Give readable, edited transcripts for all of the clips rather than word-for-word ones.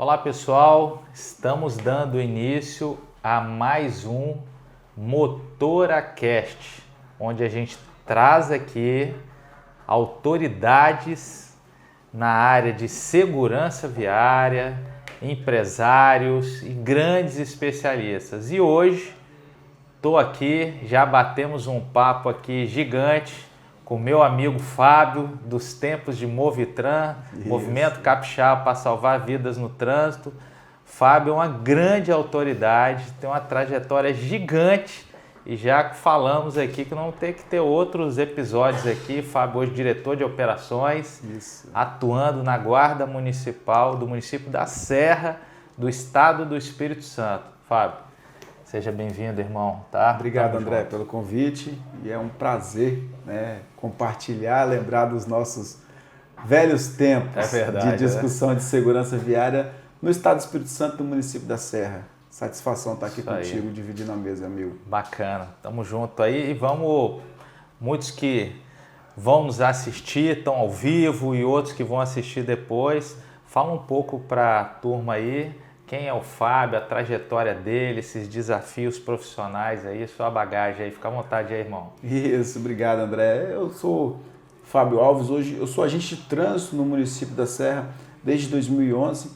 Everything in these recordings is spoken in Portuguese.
Olá pessoal, estamos dando início a mais um MotoraCast, onde a gente traz aqui autoridades na área de segurança viária, empresários e grandes especialistas. E hoje estou aqui, já batemos um papo aqui gigante com meu amigo Fábio, dos tempos de Movitran, Movimento Capixaba para salvar vidas no trânsito. Fábio é uma grande autoridade, tem uma trajetória gigante e já falamos aqui que não tem que ter outros episódios aqui. Fábio hoje diretor de operações, atuando na Guarda Municipal do município da Serra, do estado do Espírito Santo. Fábio, seja bem-vindo, irmão. Tá? Obrigado, André, pelo convite. E é um prazer, compartilhar, lembrar dos nossos velhos tempos de discussão de segurança viária no estado do Espírito Santo, no município da Serra. Satisfação estar aqui contigo, dividindo a mesa, amigo. Bacana. Tamo junto aí e muitos que vão nos assistir, estão ao vivo, e outros que vão assistir depois. Fala um pouco para a turma aí. Quem é o Fábio, a trajetória dele, esses desafios profissionais aí, sua bagagem aí. Fica à vontade aí, irmão. Isso, obrigado, André. Eu sou Fábio Alves, hoje eu sou agente de trânsito no município da Serra desde 2011,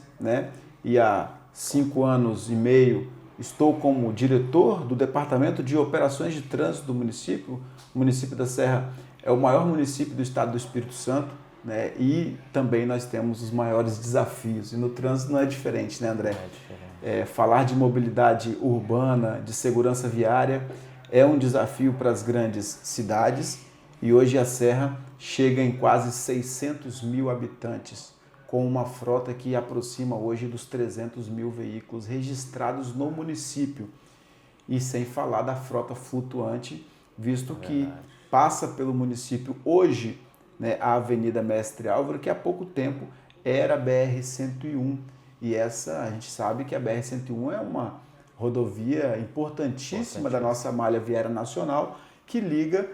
E há 5 anos e meio estou como diretor do Departamento de Operações de Trânsito do município. O município da Serra é o maior município do estado do Espírito Santo. E também nós temos os maiores desafios, e no trânsito não é diferente, André? É diferente. Falar de mobilidade urbana, de segurança viária, é um desafio para as grandes cidades, e hoje a Serra chega em quase 600 mil habitantes, com uma frota que aproxima hoje dos 300 mil veículos registrados no município, e sem falar da frota flutuante, visto que passa pelo município hoje, a Avenida Mestre Álvaro, que há pouco tempo era a BR-101. E a gente sabe que a BR-101 é uma rodovia importantíssima da nossa malha viária nacional, que liga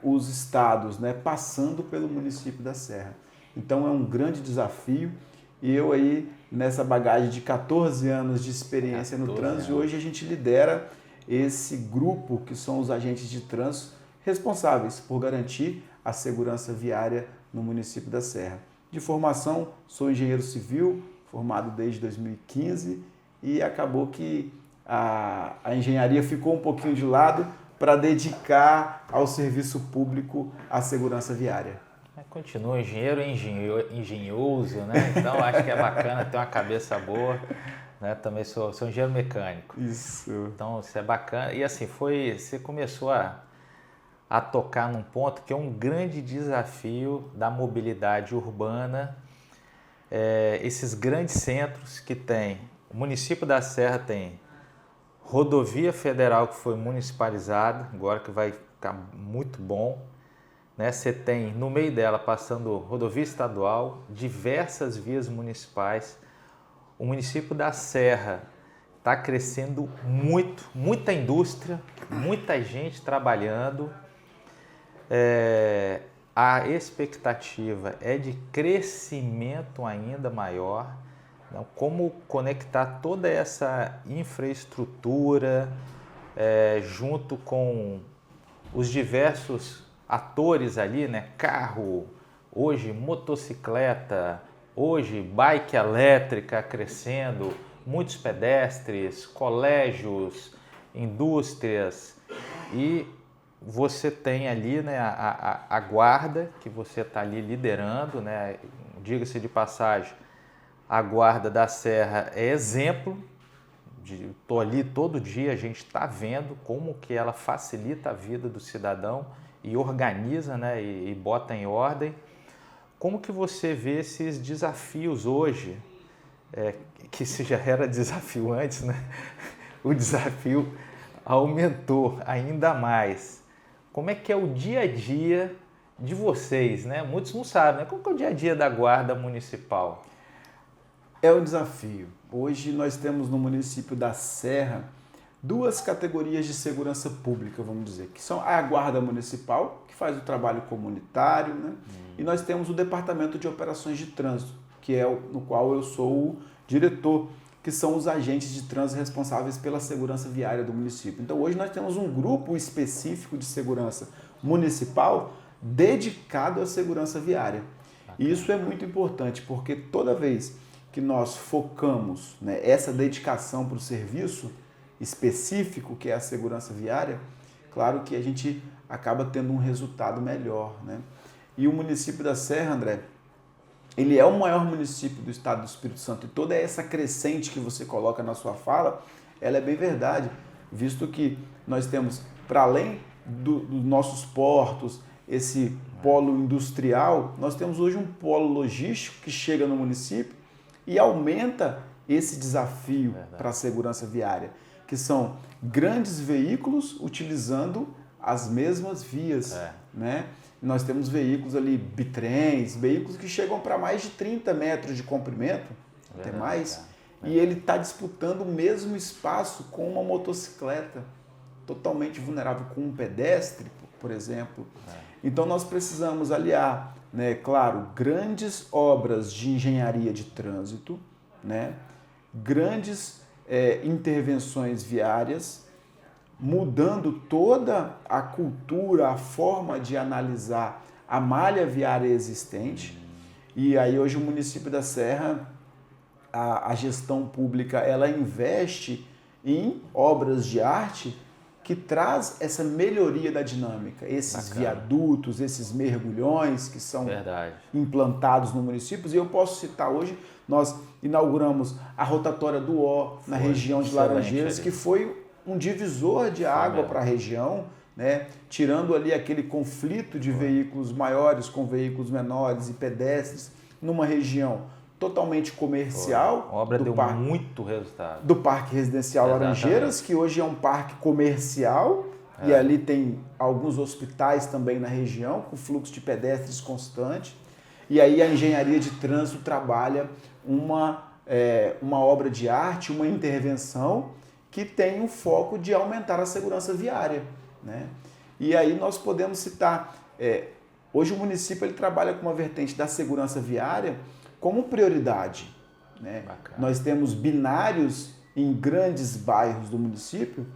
os estados, passando pelo município da Serra. Então é um grande desafio, e eu aí nessa bagagem de 14 anos de experiência no trânsito, hoje a gente lidera esse grupo que são os agentes de trânsito responsáveis por garantir a segurança viária no município da Serra. De formação, sou engenheiro civil, formado desde 2015, e acabou que a engenharia ficou um pouquinho de lado para dedicar ao serviço público a segurança viária. Continua engenhoso, Então acho que é bacana ter uma cabeça boa. Também sou engenheiro mecânico. Isso. Então isso é bacana. E assim, você começou a tocar num ponto que é um grande desafio da mobilidade urbana. Esses grandes centros que tem, o município da Serra tem rodovia federal que foi municipalizada, agora que vai ficar muito bom. Você tem no meio dela passando rodovia estadual, diversas vias municipais. O município da Serra está crescendo muito, muita indústria, muita gente trabalhando. A expectativa é de crescimento ainda maior. Como conectar toda essa infraestrutura junto com os diversos atores ali, carro, hoje motocicleta, hoje bike elétrica crescendo, muitos pedestres, colégios, indústrias, e você tem ali a guarda que você está ali liderando, Diga-se de passagem, a Guarda da Serra é exemplo. Estou ali todo dia, a gente está vendo como que ela facilita a vida do cidadão e organiza, e bota em ordem. Como que você vê esses desafios hoje, que se já era desafio antes, O desafio aumentou ainda mais. Como é que é o dia a dia de vocês, Muitos não sabem, Como que é o dia a dia da Guarda Municipal? É um desafio. Hoje nós temos no município da Serra 2 categorias de segurança pública, vamos dizer, que são a Guarda Municipal, que faz o trabalho comunitário, E nós temos o Departamento de Operações de Trânsito, que é no qual eu sou o diretor, que são os agentes de trânsito responsáveis pela segurança viária do município. Então hoje nós temos um grupo específico de segurança municipal dedicado à segurança viária. E isso é muito importante, porque toda vez que nós focamos, né, essa dedicação para o serviço específico, que é a segurança viária, claro que a gente acaba tendo um resultado melhor, né? E o município da Serra, André, ele é o maior município do estado do Espírito Santo. E toda essa crescente que você coloca na sua fala, ela é bem verdade, visto que nós temos, para além dos nossos portos, esse polo industrial, nós temos hoje um polo logístico que chega no município e aumenta esse desafio para a segurança viária, que são grandes veículos utilizando as mesmas vias, né? Nós temos veículos ali, bitrens, veículos que chegam para mais de 30 metros de comprimento, até mais, e ele está disputando o mesmo espaço com uma motocicleta, totalmente vulnerável, com um pedestre, por exemplo. Então nós precisamos aliar, né, claro, grandes obras de engenharia de trânsito, né, grandes intervenções viárias, mudando toda a cultura, a forma de analisar a malha viária existente. E aí hoje o município da Serra, a gestão pública, ela investe em obras de arte que traz essa melhoria da dinâmica, esses viadutos, esses mergulhões que são implantados no município. E eu posso citar hoje, nós inauguramos a rotatória do Ó, na região de Laranjeiras, que foi um divisor de água para a região, né? Tirando ali aquele conflito de veículos maiores com veículos menores e pedestres, numa região totalmente comercial. A obra deu muito resultado. Do Parque Residencial Laranjeiras, que hoje é um parque comercial, e ali tem alguns hospitais também na região, com fluxo de pedestres constante. E aí a engenharia de trânsito trabalha uma obra de arte, uma intervenção que tem o foco de aumentar a segurança viária, né? E aí nós podemos citar, hoje o município ele trabalha com uma vertente da segurança viária como prioridade, né? Nós temos binários em grandes bairros do município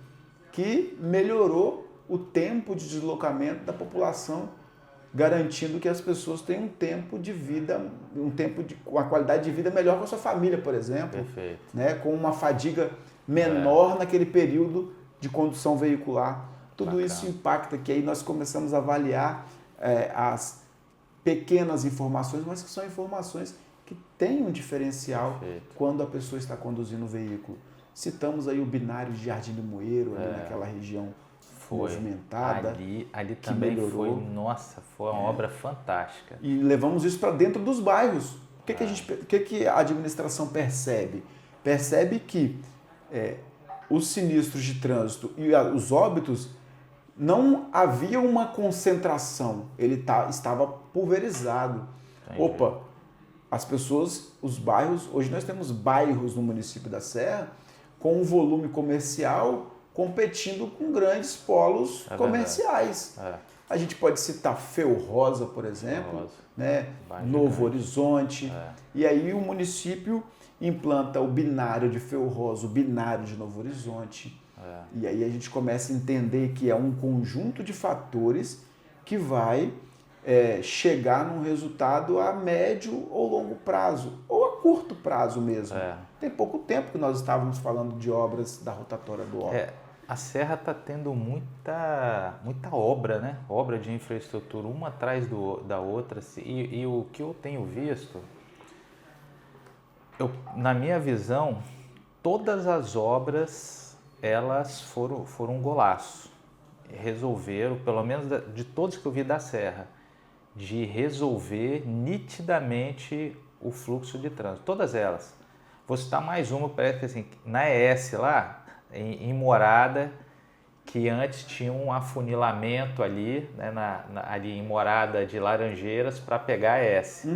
que melhorou o tempo de deslocamento da população, garantindo que as pessoas tenham um tempo de vida, uma qualidade de vida melhor com a sua família, por exemplo, né? Com uma fadiga menor naquele período de condução veicular. Tudo isso impacta, que aí nós começamos a avaliar as pequenas informações, mas que são informações que têm um diferencial quando a pessoa está conduzindo o veículo. Citamos aí o binário de Jardim do Moeiro, ali naquela região movimentada. Ali também melhorou. Foi uma obra fantástica. E levamos isso para dentro dos bairros. O que a administração percebe? Percebe que os sinistros de trânsito e os óbitos, não havia uma concentração, ele estava pulverizado. Opa, as pessoas, os bairros, hoje nós temos bairros no município da Serra com um volume comercial competindo com grandes polos comerciais. A gente pode citar Feio-Rosa, por exemplo, né? Novo Horizonte. E aí o município implanta o binário de Feio-Rosa, o binário de Novo Horizonte. E aí a gente começa a entender que é um conjunto de fatores que vai chegar num resultado a médio ou longo prazo, ou a curto prazo mesmo. Tem pouco tempo que nós estávamos falando de obras da rotatória do Ó. A Serra está tendo muita obra, né? Obra de infraestrutura, uma atrás da outra. E o que eu tenho visto, na minha visão, todas as obras, elas foram um golaço. Resolveram, pelo menos de todos que eu vi da Serra, de resolver nitidamente o fluxo de trânsito. Todas elas. Vou citar mais uma, parece que assim, na ES lá, em Morada, que antes tinha um afunilamento ali, né, ali em Morada de Laranjeiras para pegar a ES.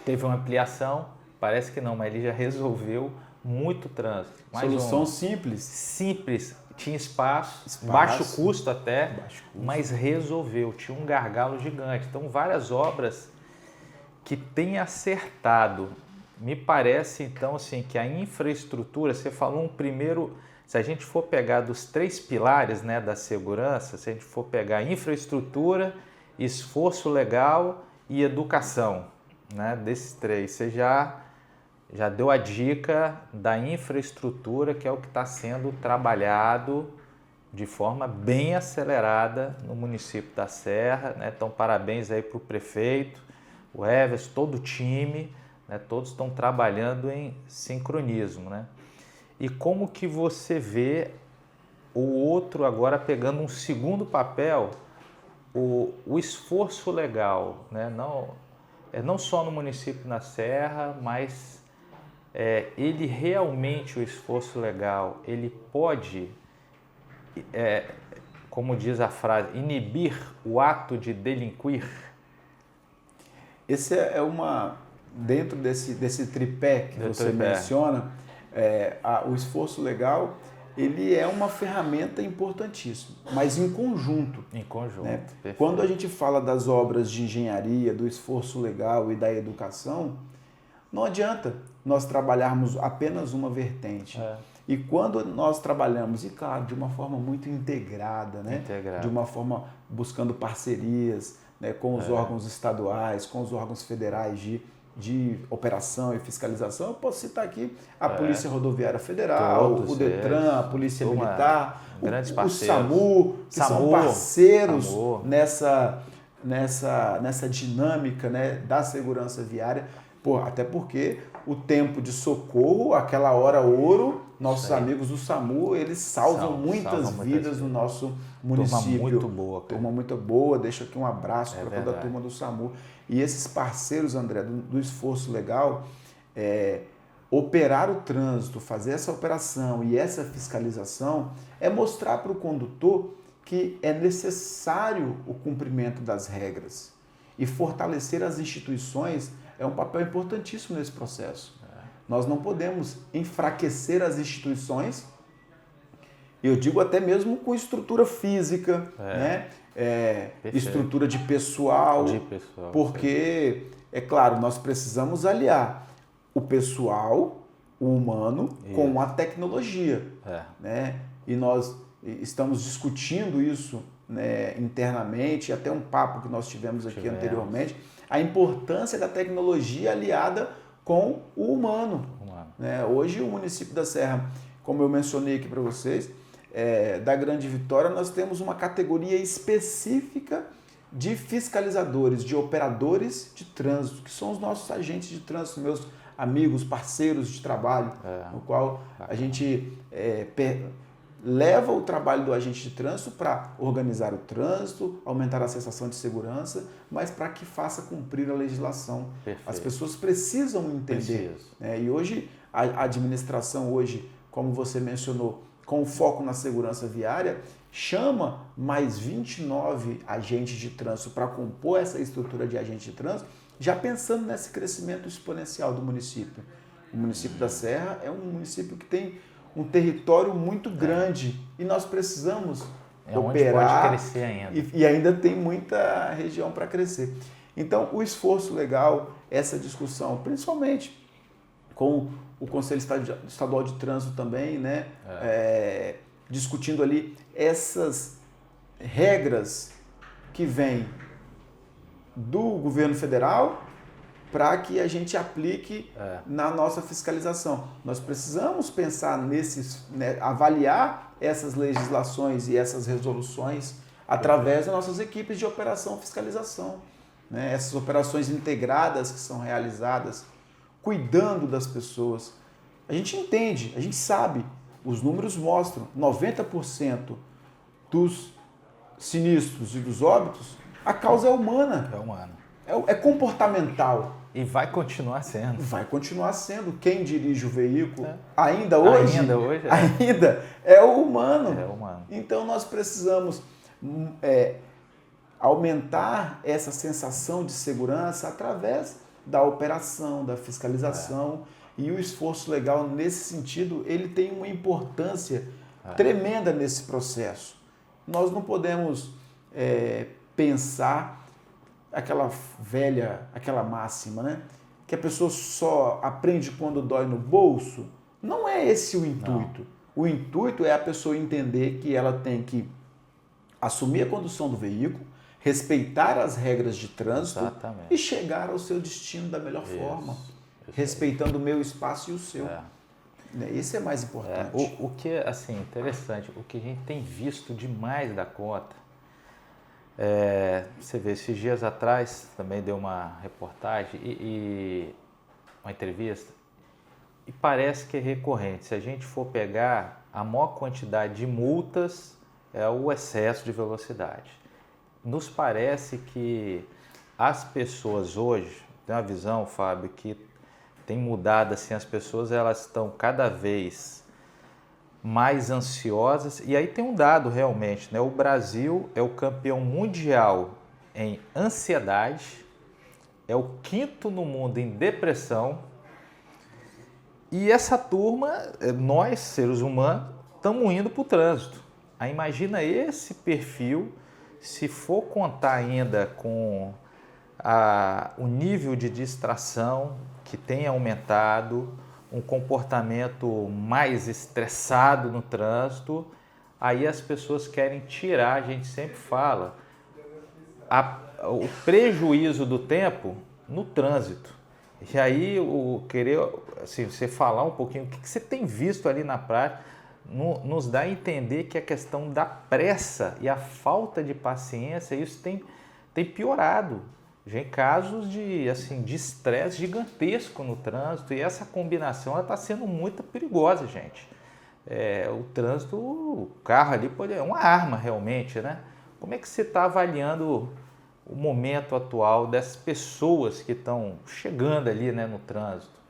Teve uma ampliação, parece que não, mas ele já resolveu muito trânsito. Solução simples. Simples, tinha espaço, baixo custo até, mas resolveu, tinha um gargalo gigante. Então várias obras que tem acertado. Me parece, então, assim, que a infraestrutura, você falou um primeiro, se a gente for pegar dos 3 pilares, né, da segurança, se a gente for pegar infraestrutura, esforço legal e educação, né, desses 3, você já deu a dica da infraestrutura, que é o que está sendo trabalhado de forma bem acelerada no município da Serra, né? Então, parabéns aí para o prefeito, o Everson, todo o time, né? Todos estão trabalhando em sincronismo, né? E como que você vê o outro agora pegando um segundo papel, o esforço legal, né? Não só no município da Serra, mas ele realmente, o esforço legal, ele pode, como diz a frase, inibir o ato de delinquir? Esse é dentro desse tripé que você menciona, o esforço legal, ele é uma ferramenta importantíssima, mas em conjunto. Em conjunto, né? perfeito. Quando a gente fala das obras de engenharia, do esforço legal e da educação, não adianta nós trabalharmos apenas uma vertente. E quando nós trabalhamos, e claro, de uma forma muito integrada, né? De uma forma buscando parcerias, né, com os órgãos estaduais, com os órgãos federais de operação e fiscalização, eu posso citar aqui a Polícia Rodoviária Federal, o Detran, a Polícia Militar, o SAMU, que são parceiros nessa dinâmica, né, da segurança viária, até porque o tempo de socorro, aquela hora ouro, nossos amigos do SAMU, eles salvam muitas vidas no nosso município. Turma muito boa. Turma muito boa, deixo aqui um abraço para toda a turma do SAMU. E esses parceiros, André, do esforço legal, operar o trânsito, fazer essa operação e essa fiscalização é mostrar para o condutor que é necessário o cumprimento das regras. E fortalecer as instituições é um papel importantíssimo nesse processo. Nós não podemos enfraquecer as instituições, eu digo até mesmo com estrutura física, né? Estrutura de pessoal, porque, é claro, nós precisamos aliar o pessoal, o humano, com a tecnologia. Né? E nós estamos discutindo isso, né, internamente, até um papo que nós tivemos aqui anteriormente, a importância da tecnologia aliada com o humano. Né? Hoje o município da Serra, como eu mencionei aqui para vocês, da Grande Vitória, nós temos uma categoria específica de fiscalizadores, de operadores de trânsito, que são os nossos agentes de trânsito, meus amigos, parceiros de trabalho, no qual a gente leva o trabalho do agente de trânsito para organizar o trânsito, aumentar a sensação de segurança, mas para que faça cumprir a legislação. Perfeito. As pessoas precisam entender. Né? E hoje, a administração, como você mencionou, com foco na segurança viária, chama mais 29 agentes de trânsito para compor essa estrutura de agente de trânsito, já pensando nesse crescimento exponencial do município. O município da Serra é um município que tem um território muito grande e nós precisamos operar, pode crescer ainda. E ainda tem muita região para crescer. Então, o esforço legal, essa discussão, principalmente com o Conselho Estadual de Trânsito também, né, discutindo ali essas regras que vêm do governo federal para que a gente aplique na nossa fiscalização. Nós precisamos pensar avaliar essas legislações e essas resoluções através das nossas equipes de operação fiscalização. Né? Essas operações integradas que são realizadas, cuidando das pessoas. A gente entende, a gente sabe, os números mostram, 90% dos sinistros e dos óbitos, a causa é humana. É humana. É comportamental. E vai continuar sendo. Vai continuar sendo. Quem dirige o veículo ainda hoje é o humano. É humano. Então nós precisamos aumentar essa sensação de segurança através da operação, da fiscalização. E o esforço legal nesse sentido, ele tem uma importância tremenda nesse processo. Nós não podemos pensar aquela velha, aquela máxima, né? Que a pessoa só aprende quando dói no bolso. Não é esse o intuito. Não. O intuito é a pessoa entender que ela tem que assumir a condução do veículo, respeitar as regras de trânsito. Exatamente. E chegar ao seu destino da melhor forma, respeitando o meu espaço e o seu. Isso é mais importante. O que é assim, interessante, o que a gente tem visto demais da conta, você vê, esses dias atrás também deu uma reportagem e uma entrevista, e parece que é recorrente. Se a gente for pegar, a maior quantidade de multas é o excesso de velocidade. Nos parece que as pessoas hoje, tem uma visão, Fábio, que tem mudado assim, as pessoas elas estão cada vez mais ansiosas, e aí tem um dado realmente, né? O Brasil é o campeão mundial em ansiedade, é o 5º no mundo em depressão, e essa turma, nós seres humanos, estamos indo para o trânsito. Aí imagina esse perfil, se for contar ainda com o nível de distração que tem aumentado, um comportamento mais estressado no trânsito, aí as pessoas querem tirar, a gente sempre fala, o prejuízo do tempo no trânsito. E aí, assim, você falar um pouquinho, o que você tem visto ali na prática, nos dá a entender que a questão da pressa e a falta de paciência, isso tem piorado. Já em casos de estresse gigantesco no trânsito, e essa combinação está sendo muito perigosa, gente. O trânsito, o carro ali é uma arma realmente, né? Como é que você está avaliando o momento atual dessas pessoas que estão chegando ali, né, no trânsito?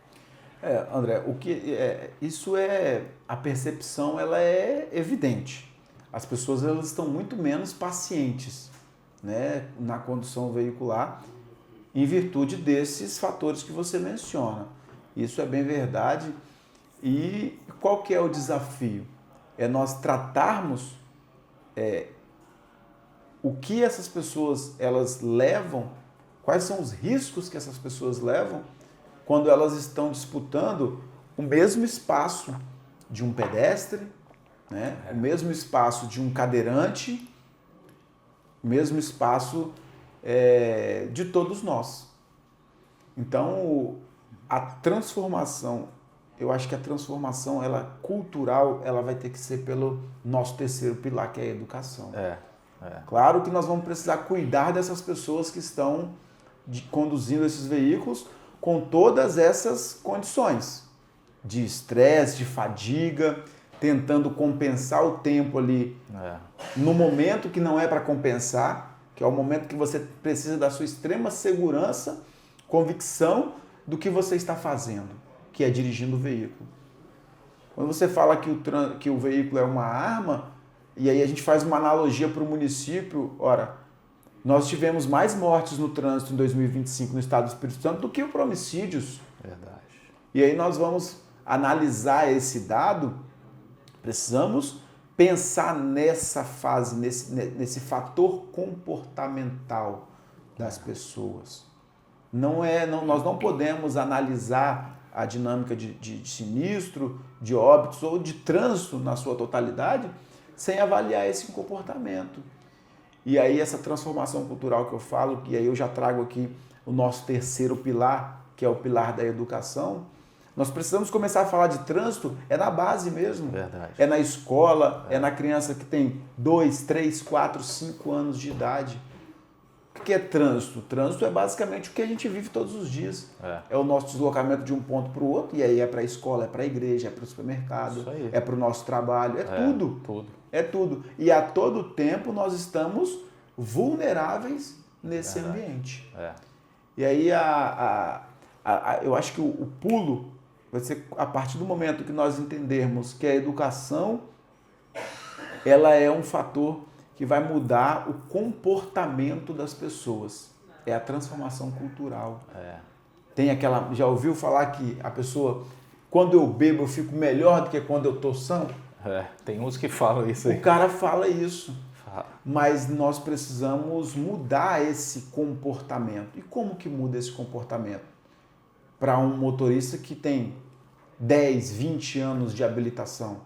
André, isso a percepção ela é evidente. As pessoas elas estão muito menos pacientes, né, na condução veicular, em virtude desses fatores que você menciona. Isso é bem verdade. E qual que é o desafio? É nós tratarmos o que essas pessoas elas levam, quais são os riscos que essas pessoas levam quando elas estão disputando o mesmo espaço de um pedestre, né? O mesmo espaço de um cadeirante, o mesmo espaço de todos nós. Então, a transformação, eu acho que a transformação cultural, ela vai ter que ser pelo nosso terceiro pilar, que é a educação. Claro que nós vamos precisar cuidar dessas pessoas que estão conduzindo esses veículos com todas essas condições de estresse, de fadiga, tentando compensar o tempo ali no momento que não é para compensar, que é o momento que você precisa da sua extrema segurança, convicção do que você está fazendo, que é dirigindo o veículo. Quando você fala que o veículo é uma arma, e aí a gente faz uma analogia para o município, nós tivemos mais mortes no trânsito em 2025 no estado do Espírito Santo do que por homicídios. Verdade. E aí nós vamos analisar esse dado, precisamos pensar nessa fase, nesse fator comportamental das pessoas. Nós não podemos analisar a dinâmica de sinistro, de óbitos ou de trânsito na sua totalidade sem avaliar esse comportamento. E aí essa transformação cultural que eu falo, que aí eu já trago aqui o nosso terceiro pilar, que é o pilar da educação, nós precisamos começar a falar de trânsito, na base mesmo. Verdade. É na escola, é na criança que tem 2, 3, 4, 5 anos de idade. O que é trânsito? Trânsito é basicamente o que a gente vive todos os dias. É o nosso deslocamento de um ponto para o outro, e aí é para a escola, é para a igreja, é para o supermercado, é para o nosso trabalho, tudo. É tudo. E a todo tempo nós estamos vulneráveis nesse ambiente. E aí eu acho que o pulo vai ser a partir do momento que nós entendermos que a educação ela é um fator que vai mudar o comportamento das pessoas. É a transformação cultural. Tem já ouviu falar que a pessoa, quando eu bebo, eu fico melhor do que quando eu estou são? Tem uns que falam isso aí. O cara fala isso. Mas nós precisamos mudar esse comportamento. E como que muda esse comportamento? Para um motorista que tem 10, 20 anos de habilitação,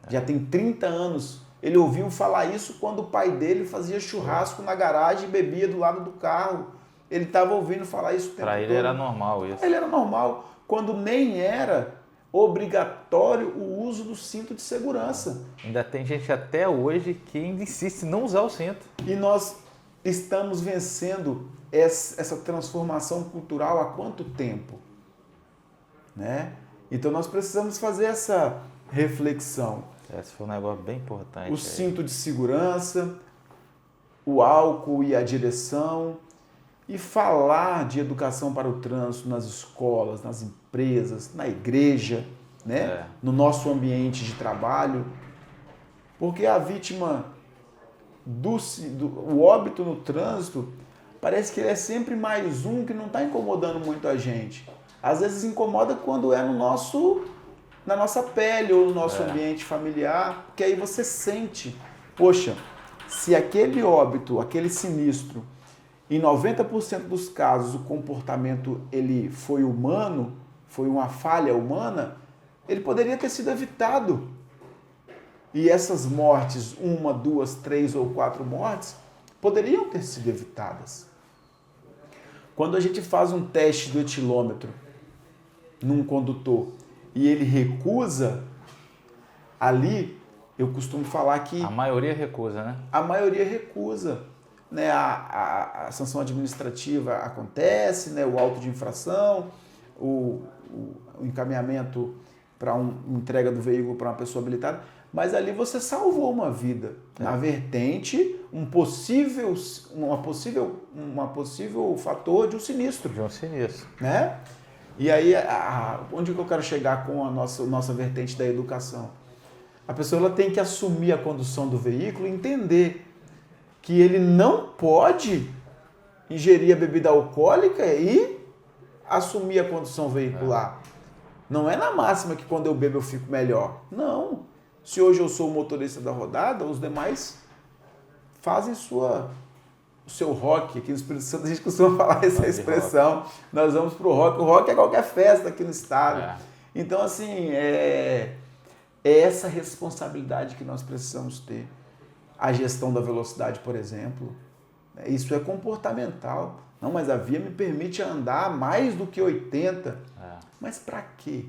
já tem 30 anos, ele ouviu falar isso quando o pai dele fazia churrasco na garagem e bebia do lado do carro. Ele estava ouvindo falar isso o tempo todo. Para ele era normal isso. Ele era normal, quando nem era obrigatório o uso do cinto de segurança. Ainda tem gente até hoje que ainda insiste em não usar o cinto. E nós estamos vencendo essa transformação cultural há quanto tempo? Né? Então nós precisamos fazer essa reflexão. Esse foi um negócio bem importante. O cinto de segurança, o álcool e a direção, e falar de educação para o trânsito nas escolas, nas empresas, na igreja, né? No nosso ambiente de trabalho, porque a vítima o óbito no trânsito parece que ele é sempre mais um que não está incomodando muito a gente. Às vezes incomoda quando é na nossa pele ou no nosso ambiente familiar, porque aí você sente, poxa, se aquele óbito, aquele sinistro, em 90% dos casos o comportamento ele foi humano, foi uma falha humana, ele poderia ter sido evitado. E essas mortes, 1, 2, 3 ou 4 mortes, poderiam ter sido evitadas. Quando a gente faz um teste do etilômetro num condutor e ele recusa, ali eu costumo falar que... A maioria recusa, né? A maioria recusa. Né? A sanção administrativa acontece, né? O auto de infração, o encaminhamento para entrega do veículo para uma pessoa habilitada, mas ali você salvou uma vida. Na vertente, um possível fator de um sinistro. De um sinistro. Né? E aí, onde que eu quero chegar com a nossa vertente da educação? A pessoa ela tem que assumir a condução do veículo e entender que ele não pode ingerir a bebida alcoólica e assumir a condução veicular. Não é na máxima que quando eu bebo eu fico melhor. Não. Se hoje eu sou o motorista da rodada, os demais fazem o seu rock. Aqui no Espírito Santo a gente costuma falar essa expressão. Nós vamos pro rock. O rock é qualquer festa aqui no estado. Então, assim, é essa responsabilidade que nós precisamos ter. A gestão da velocidade, por exemplo. Isso é comportamental. Não, mas a via me permite andar mais do que 80. Mas para quê?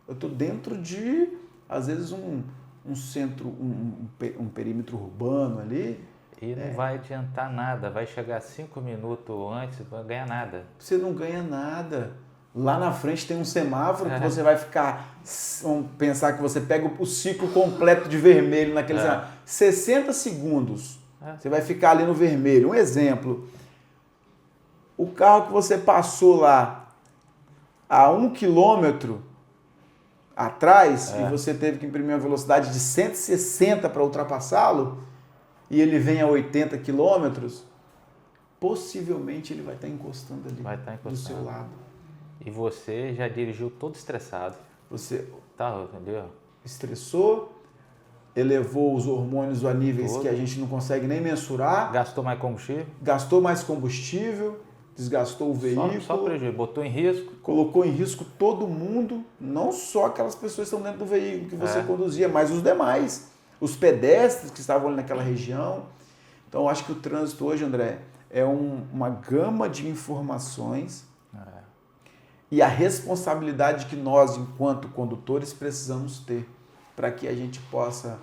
Eu estou dentro de, às vezes, um centro, um perímetro urbano ali. E não vai adiantar nada. Vai chegar 5 minutos antes, não vai ganhar nada. Você não ganha nada. Lá na frente tem um semáforo que você vai ficar... Vamos pensar que você pega o ciclo completo de vermelho naquele semáforo. 60 segundos. Você vai ficar ali no vermelho. Um exemplo. O carro que você passou lá a 1 quilômetro atrás e você teve que imprimir uma velocidade de 160 para ultrapassá-lo e ele vem a 80 quilômetros, possivelmente ele vai estar encostando ali do seu lado. E você já dirigiu todo estressado. Você entendeu? Estressou, elevou os hormônios a níveis que a gente não consegue nem mensurar. Gastou mais combustível, desgastou o veículo. Só prejuízo, botou em risco. Colocou em risco todo mundo, não só aquelas pessoas que estão dentro do veículo que você conduzia, mas os demais, os pedestres que estavam ali naquela região. Então, eu acho que o trânsito hoje, André, é uma gama de informações e a responsabilidade que nós, enquanto condutores, precisamos ter para que a gente possa,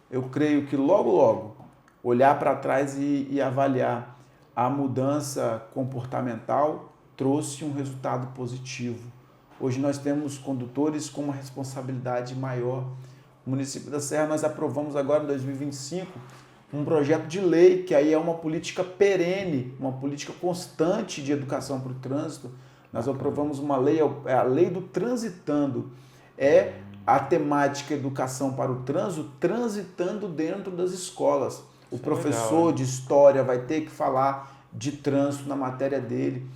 eu creio que logo, olhar para trás e avaliar a mudança comportamental trouxe um resultado positivo. Hoje nós temos condutores com uma responsabilidade maior. No município da Serra nós aprovamos agora em 2025 um projeto de lei, que aí é uma política perene, uma política constante de educação para o trânsito. Nós aprovamos uma lei, é a lei do transitando. É a temática educação para o trânsito, transitando dentro das escolas. O professor de história vai ter que falar de trânsito na matéria dele.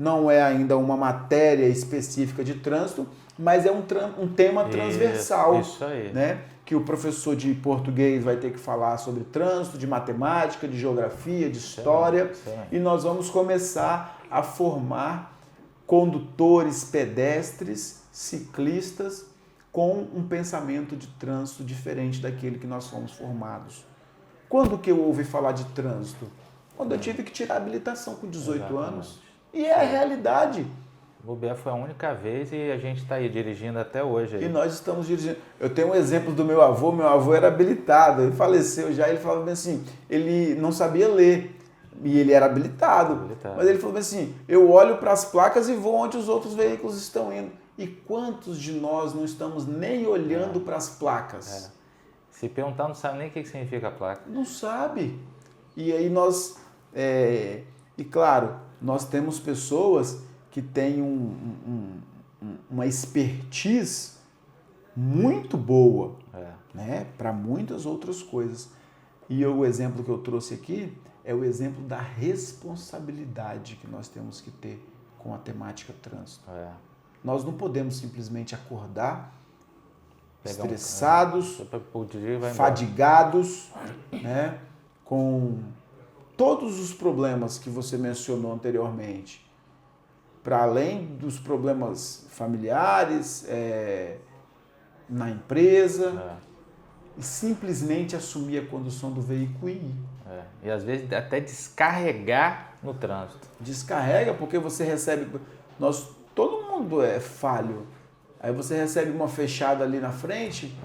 não é ainda uma matéria específica de trânsito, mas é um tema transversal, isso aí. né? Que o professor de português vai ter que falar sobre trânsito, de matemática, de geografia, de história, e nós vamos começar a formar condutores pedestres, ciclistas, com um pensamento de trânsito diferente daquele que nós fomos formados. Quando que eu ouvi falar de trânsito? Quando eu tive que tirar a habilitação com 18 anos. E é a realidade. Bobear foi a única vez e a gente está aí dirigindo até hoje. Aí. E nós estamos dirigindo. Eu tenho um exemplo do meu avô era habilitado, ele faleceu já, ele falava bem assim, ele não sabia ler, e ele era habilitado. Mas ele falou bem assim, eu olho para as placas e vou onde os outros veículos estão indo. E quantos de nós não estamos nem olhando para as placas? Se perguntar, não sabe nem o que significa a placa. Não sabe. E aí nós... E claro, nós temos pessoas que têm uma expertise muito boa, né, para muitas outras coisas. E o exemplo que eu trouxe aqui é o exemplo da responsabilidade que nós temos que ter com a temática trânsito. Nós não podemos simplesmente acordar estressados, fadigados, né, com todos os problemas que você mencionou anteriormente, para além dos problemas familiares, na empresa, e simplesmente assumir a condução do veículo e ir. E às vezes até descarregar no trânsito. Descarrega porque você recebe... Todo mundo é falho. Aí você recebe uma fechada ali na frente,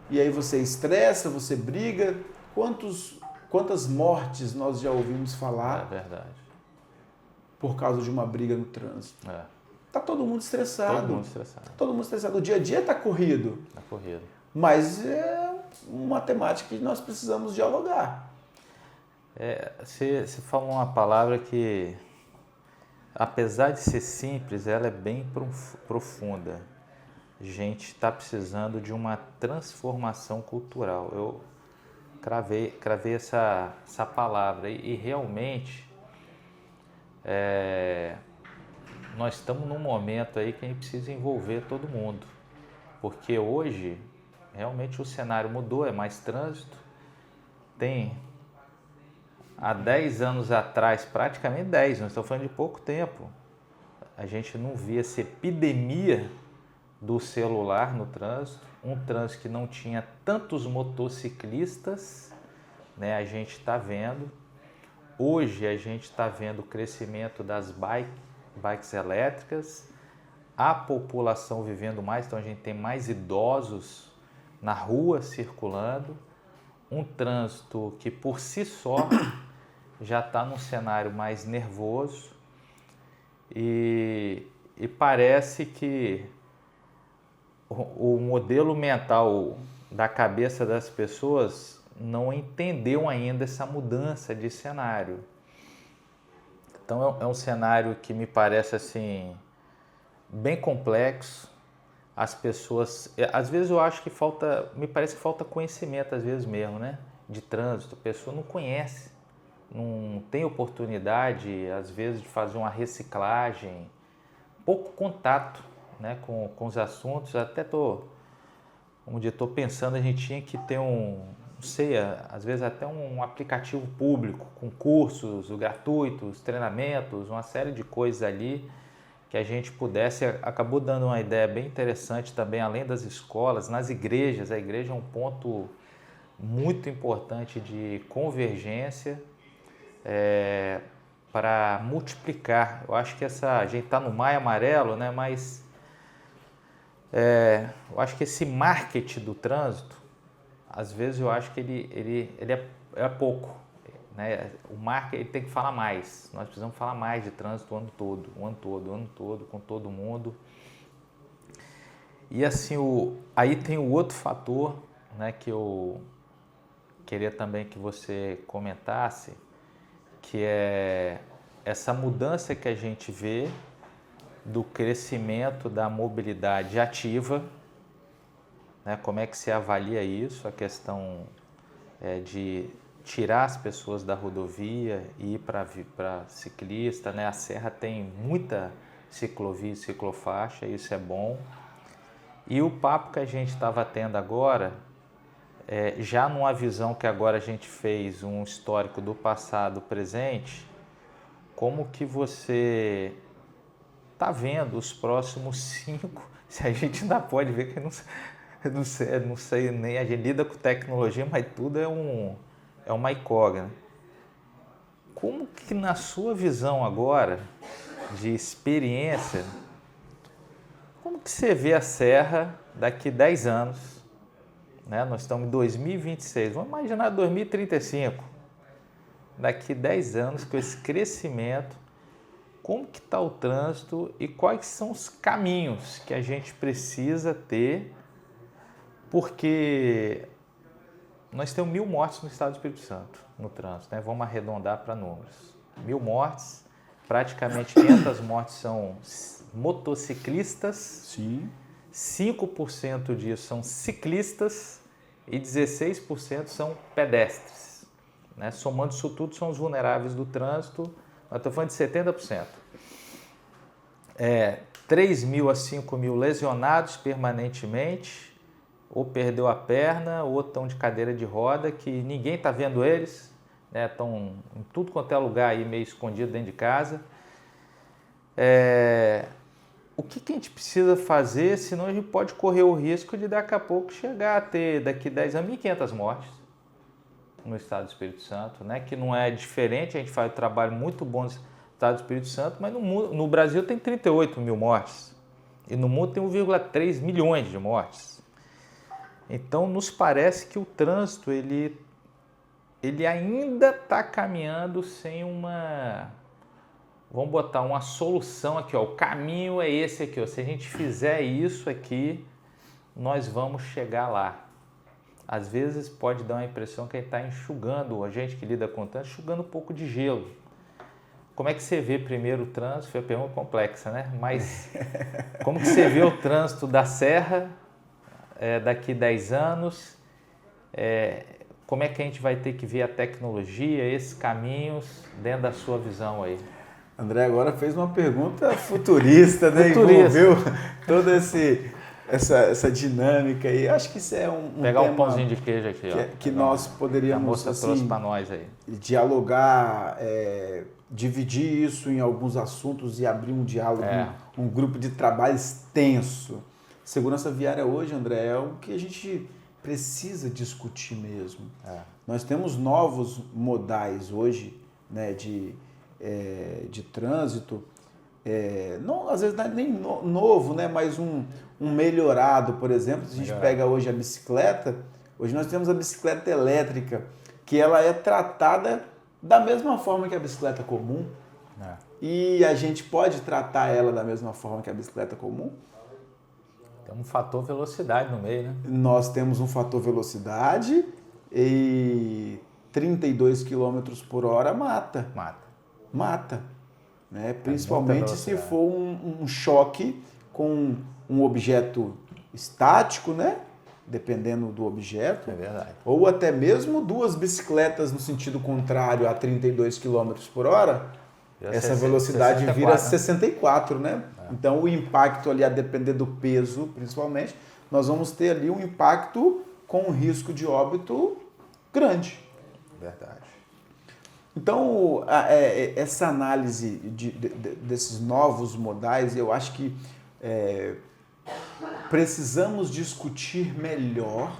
e aí você estressa, você briga. Quantas mortes nós já ouvimos falar? É verdade. Por causa de uma briga no trânsito. Tá todo mundo estressado. Todo mundo estressado. O dia a dia tá corrido. Tá corrido. Mas é uma temática que nós precisamos dialogar. Você falou uma palavra que, apesar de ser simples, ela é bem profunda. A gente está precisando de uma transformação cultural. Eu cravei essa palavra e realmente nós estamos num momento aí que a gente precisa envolver todo mundo, porque hoje realmente o cenário mudou, é mais trânsito. Há 10 anos atrás, praticamente 10, nós estamos falando de pouco tempo, a gente não via essa epidemia do celular no trânsito, um trânsito que não tinha tantos motociclistas, né? A gente está vendo. Hoje a gente está vendo o crescimento das bikes elétricas, a população vivendo mais, então a gente tem mais idosos na rua circulando, um trânsito que por si só já está num cenário mais nervoso e parece que o modelo mental da cabeça das pessoas não entendeu ainda essa mudança de cenário. Então é um cenário que me parece assim bem complexo. As pessoas, às vezes eu acho que me parece que falta conhecimento às vezes mesmo, né? De trânsito. A pessoa não conhece, não tem oportunidade às vezes de fazer uma reciclagem, pouco contato, né, com os assuntos. Até estou pensando, a gente tinha que ter às vezes até um aplicativo público com cursos gratuitos, treinamentos, uma série de coisas ali que a gente pudesse. Acabou dando uma ideia bem interessante também, além das escolas, nas igrejas. A igreja é um ponto muito importante de convergência para multiplicar. Eu acho que a gente está no Maio Amarelo, né? Mas eu acho que esse marketing do trânsito, às vezes eu acho que ele é pouco, né? O marketing ele tem que falar mais. Nós precisamos falar mais de trânsito o ano todo, com todo mundo. E assim, aí tem o outro fator, né, que eu queria também que você comentasse, que é essa mudança que a gente vê do crescimento da mobilidade ativa, né? Como é que se avalia isso, a questão de tirar as pessoas da rodovia e ir para ciclista, né? A Serra tem muita ciclovia e ciclofaixa, isso é bom. E o papo que a gente estava tendo agora, já numa visão que agora a gente fez um histórico do passado, presente, como que você está vendo os próximos 5, se a gente ainda pode ver que não sei nem, a gente lida com tecnologia, mas tudo é uma incógnita. Como que na sua visão agora, de experiência, como que você vê a Serra daqui 10 anos? Né? Nós estamos em 2026, vamos imaginar 2035. Daqui 10 anos, com esse crescimento, como que está o trânsito e quais são os caminhos que a gente precisa ter, porque nós temos 1.000 mortes no estado do Espírito Santo, no trânsito, né? Vamos arredondar para números. 1.000 mortes, praticamente 500 mortes são motociclistas, Sim. 5% disso são ciclistas e 16% são pedestres. Né? Somando isso tudo, são os vulneráveis do trânsito, nós estamos falando de 70%. 3.000 a 5.000 lesionados permanentemente, ou perdeu a perna, ou estão de cadeira de roda, que ninguém está vendo eles, né? Estão em tudo quanto é lugar aí, meio escondido dentro de casa. O que a gente precisa fazer, senão a gente pode correr o risco de daqui a pouco chegar a ter, daqui 10 anos, 1.500 mortes no estado do Espírito Santo, né? Que não é diferente, a gente faz um trabalho muito bom no estado do Espírito Santo, mas no Brasil tem 38.000 mortes e no mundo tem 1,3 milhões de mortes. Então, nos parece que o trânsito ele ainda está caminhando sem uma... Vamos botar uma solução aqui, ó. O caminho é esse aqui, ó. Se a gente fizer isso aqui, nós vamos chegar lá. Às vezes pode dar uma impressão que a gente está enxugando, a gente que lida com o trânsito, enxugando um pouco de gelo. Como é que você vê primeiro o trânsito? Foi uma pergunta complexa, né? Mas como que você vê o trânsito da Serra daqui 10 anos? Como é que a gente vai ter que ver a tecnologia, esses caminhos, dentro da sua visão aí? André agora fez uma pergunta futurista, né? Futurista. Envolveu toda essa dinâmica aí. Acho que isso é Pegar tema um pãozinho de queijo aqui, que nós poderíamos, a moça trouxe para nós aí. Dialogar, dividir isso em alguns assuntos e abrir um diálogo, um grupo de trabalho extenso. Segurança viária hoje, André, é o que a gente precisa discutir mesmo. Nós temos novos modais hoje, né, de trânsito, não, às vezes não é nem novo, né, mas um melhorado, por exemplo. Se a gente pega hoje a bicicleta, hoje nós temos a bicicleta elétrica, que ela é tratada da mesma forma que a bicicleta comum. E a gente pode tratar ela da mesma forma que a bicicleta comum. Tem um fator velocidade no meio, né? Nós temos um fator velocidade e 32 km por hora mata, né? Principalmente se for um choque com um objeto estático, né? Dependendo do objeto. É verdade. Ou até mesmo duas bicicletas no sentido contrário a 32 km por hora, essa velocidade 64, vira 64, né? Então o impacto ali, a depender do peso principalmente, nós vamos ter ali um impacto com um risco de óbito grande. Verdade. Então, essa análise desses novos modais, eu acho que precisamos discutir melhor,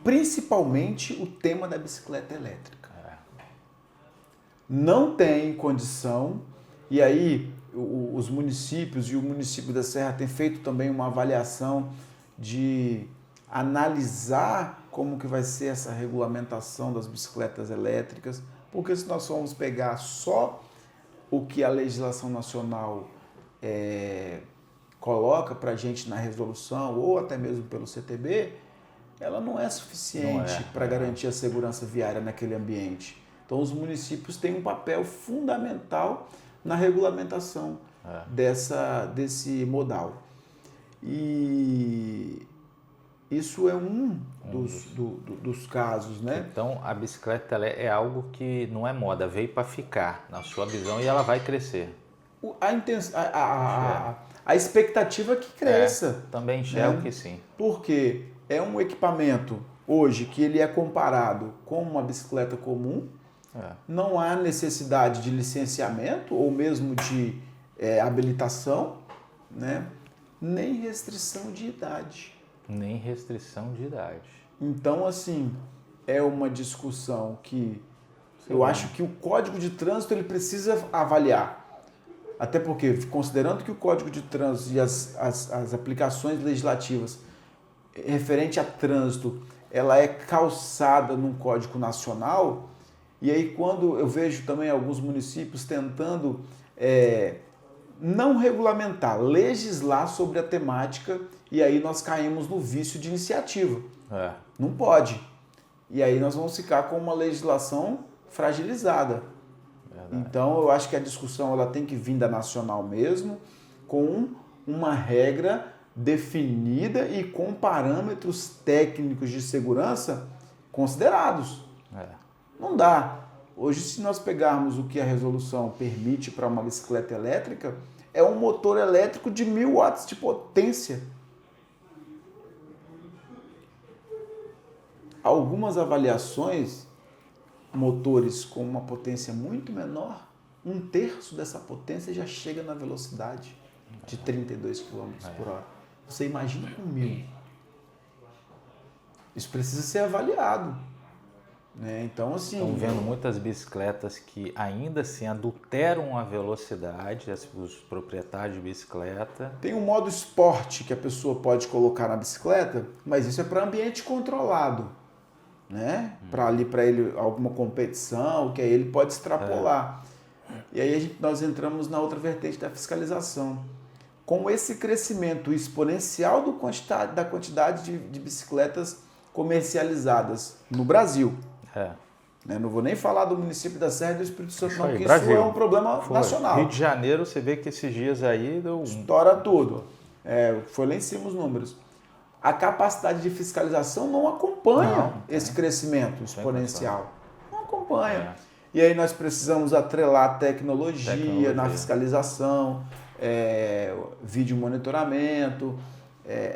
principalmente o tema da bicicleta elétrica. Não tem condição, e aí os municípios e o município da Serra tem feito também uma avaliação de analisar como que vai ser essa regulamentação das bicicletas elétricas, porque se nós formos pegar só o que a legislação nacional coloca para a gente na resolução, ou até mesmo pelo CTB, ela não é suficiente para garantir a segurança viária naquele ambiente. Então os municípios têm um papel fundamental na regulamentação desse modal. E Isso é um dos casos, né? Então, a bicicleta ela é algo que não é moda, veio para ficar, na sua visão, e ela vai crescer. A expectativa é que cresça. Também enxergo, né? que sim. Porque é um equipamento hoje que ele é comparado com uma bicicleta comum, não há necessidade de licenciamento ou mesmo de habilitação, né? Nem restrição de idade. Nem restrição de idade. Então, assim, é uma discussão que eu acho que o Código de Trânsito ele precisa avaliar. Até porque, considerando que o Código de Trânsito e as aplicações legislativas referente a trânsito, ela é calçada num Código Nacional, e aí quando eu vejo também alguns municípios tentando não regulamentar, legislar sobre a temática, e aí nós caímos no vício de iniciativa. Não pode. E aí nós vamos ficar com uma legislação fragilizada. Verdade. Então eu acho que a discussão ela tem que vir da nacional mesmo, com uma regra definida e com parâmetros técnicos de segurança considerados. Não dá. Hoje, se nós pegarmos o que a resolução permite para uma bicicleta elétrica, é um motor elétrico de 1000 watts de potência. Algumas avaliações, motores com uma potência muito menor, 1/3 dessa potência já chega na velocidade de 32 km por hora. Você imagina com 1000. Isso precisa ser avaliado. Né? Então, assim... Estão vendo muitas bicicletas que ainda assim adulteram a velocidade, os proprietários de bicicleta. Tem um modo esporte que a pessoa pode colocar na bicicleta, mas isso é para ambiente controlado. Né? Para ele alguma competição, que aí ele pode extrapolar. E aí nós entramos na outra vertente da fiscalização. Com esse crescimento exponencial da quantidade de bicicletas comercializadas no Brasil. Não vou nem falar do município da Serra e do Espírito Santo, não, porque isso é um problema nacional. Rio de Janeiro, você vê que esses dias aí... Estoura tudo. Foi lá em cima os números. A capacidade de fiscalização não acompanha esse crescimento exponencial. Não acompanha. E aí nós precisamos atrelar tecnologia na fiscalização, vídeo monitoramento,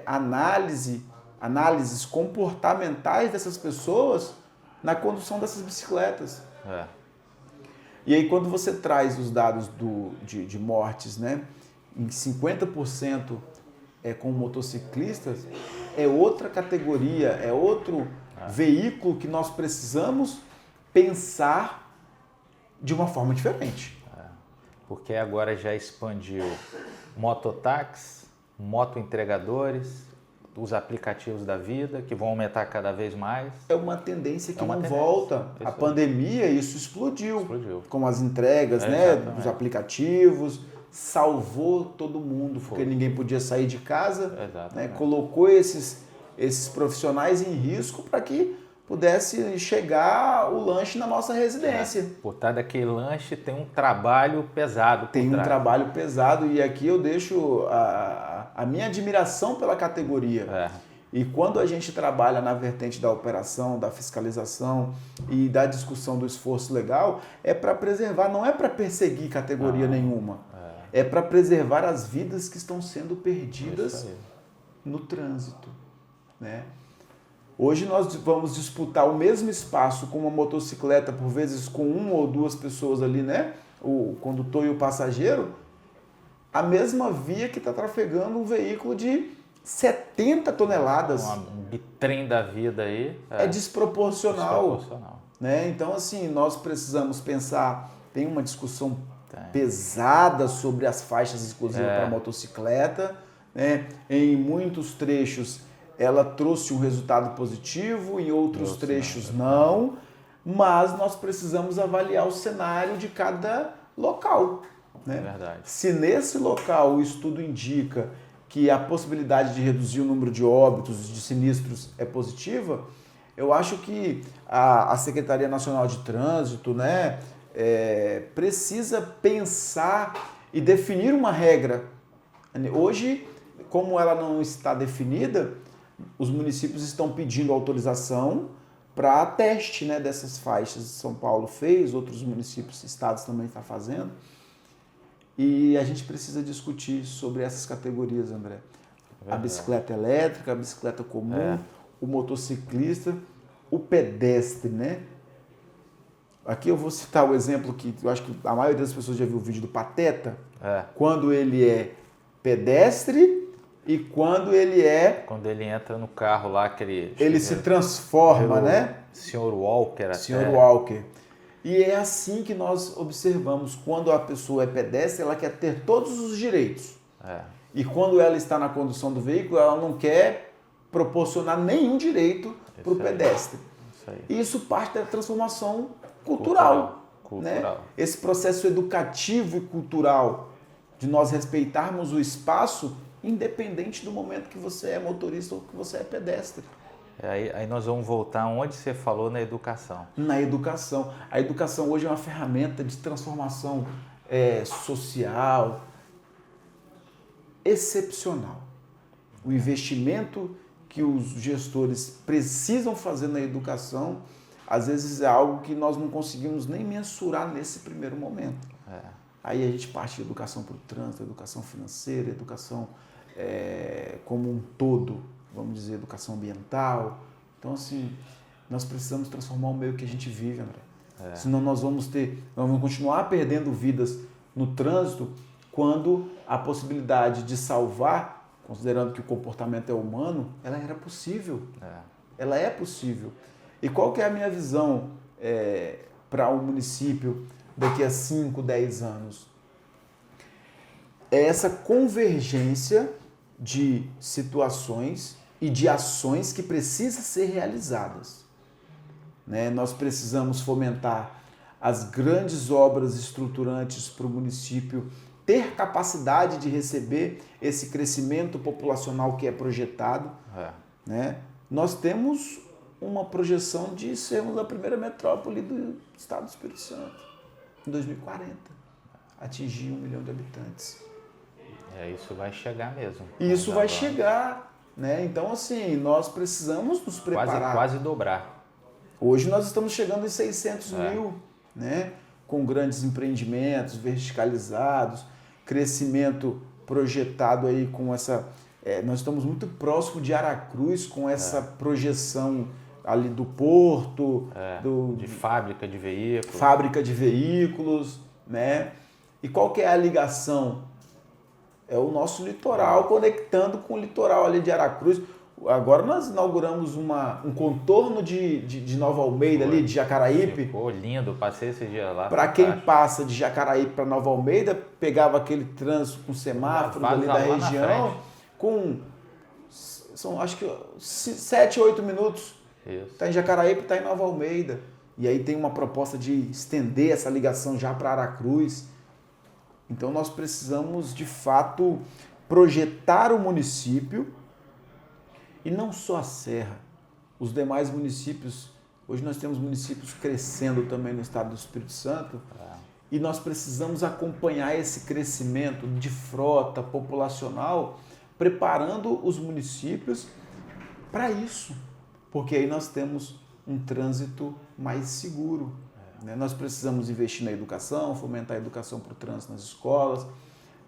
análises comportamentais dessas pessoas na condução dessas bicicletas. E aí quando você traz os dados de mortes, né, em 50% com motociclistas, é outra categoria, é outro veículo que nós precisamos pensar de uma forma diferente. Porque agora já expandiu mototáxi, motoentregadores, os aplicativos da vida, que vão aumentar cada vez mais. É uma tendência que não volta. A pandemia, isso explodiu. Com as entregas, dos aplicativos, salvou todo mundo, porque ninguém podia sair de casa, né? Colocou esses profissionais em risco para que pudesse chegar o lanche na nossa residência. Por trás daquele lanche tem um trabalho pesado. Tem um trabalho pesado, e aqui eu deixo a minha admiração pela categoria. E quando a gente trabalha na vertente da operação, da fiscalização e da discussão do esforço legal, é para preservar, não é para perseguir categoria nenhuma. É para preservar as vidas que estão sendo perdidas no trânsito. Né? Hoje nós vamos disputar o mesmo espaço com uma motocicleta, por vezes com 1 ou 2 pessoas ali, né? O condutor e o passageiro, a mesma via que está trafegando um veículo de 70 toneladas. Um bitrem da vida aí. É desproporcional. Né? Então, assim, nós precisamos pensar, tem uma discussão pesada sobre as faixas exclusivas para motocicleta. Né? Em muitos trechos ela trouxe um resultado positivo, em outros trechos não, mas nós precisamos avaliar o cenário de cada local. Né? Se nesse local o estudo indica que a possibilidade de reduzir o número de óbitos, de sinistros é positiva, eu acho que a Secretaria Nacional de Trânsito, né, precisa pensar e definir uma regra. Hoje, como ela não está definida, os municípios estão pedindo autorização para teste, né, dessas faixas. São Paulo fez, outros municípios, estados também estão fazendo. E a gente precisa discutir sobre essas categorias, André. A bicicleta elétrica, a bicicleta comum, o motociclista, o pedestre, né? Aqui eu vou citar o exemplo que eu acho que a maioria das pessoas já viu o vídeo do Pateta, quando ele é pedestre e quando ele é... Quando ele entra no carro lá, ele se transforma, né? Sr. Walker até. Sr. Walker. E é assim que nós observamos. Quando a pessoa é pedestre, ela quer ter todos os direitos. E quando ela está na condução do veículo, ela não quer proporcionar nenhum direito para o pedestre. Isso parte da transformação cultural. Né? Esse processo educativo e cultural de nós respeitarmos o espaço, independente do momento que você é motorista ou que você é pedestre. Aí nós vamos voltar onde você falou na educação. Na educação. A educação hoje é uma ferramenta de transformação social excepcional. O investimento que os gestores precisam fazer na educação, às vezes é algo que nós não conseguimos nem mensurar nesse primeiro momento. Aí a gente parte de educação para o trânsito, educação financeira, educação como um todo, vamos dizer, educação ambiental. Então, assim, nós precisamos transformar o meio que a gente vive, André. Senão nós vamos continuar perdendo vidas no trânsito quando a possibilidade de salvar, considerando que o comportamento é humano, ela era possível. Ela é possível. E qual que é a minha visão para o município daqui a 5, 10 anos? É essa convergência de situações e de ações que precisam ser realizadas. Né? Nós precisamos fomentar as grandes obras estruturantes para o município ter capacidade de receber esse crescimento populacional que é projetado. Né? Nós temos uma projeção de sermos a primeira metrópole do estado do Espírito Santo, em 2040, atingir 1 milhão de habitantes. Isso vai chegar mesmo. Isso vai chegar, né? Então, assim, nós precisamos nos preparar. Quase dobrar. Hoje nós estamos chegando em 600 mil, né? Com grandes empreendimentos verticalizados, crescimento projetado aí com essa... nós estamos muito próximo de Aracruz com essa projeção ali do porto, de fábrica de veículos. Fábrica de veículos, né? E qual que é a ligação? É o nosso litoral conectando com o litoral ali de Aracruz. Agora nós inauguramos um contorno de Nova Almeida ali, de Jacaraípe. Ficou lindo, passei esse dia lá. Para quem passa de Jacaraípe para Nova Almeida, pegava aquele trânsito com semáforos ali da região, são acho que 7, 8 minutos. Está em Jacaraípe, está em Nova Almeida. E aí tem uma proposta de estender essa ligação já para Aracruz. Então nós precisamos, de fato, projetar o município e não só a Serra, os demais municípios. Hoje nós temos municípios crescendo também no estado do Espírito Santo e nós precisamos acompanhar esse crescimento de frota populacional, preparando os municípios para isso, porque aí nós temos um trânsito mais seguro. Nós precisamos investir na educação, fomentar a educação para o trânsito nas escolas,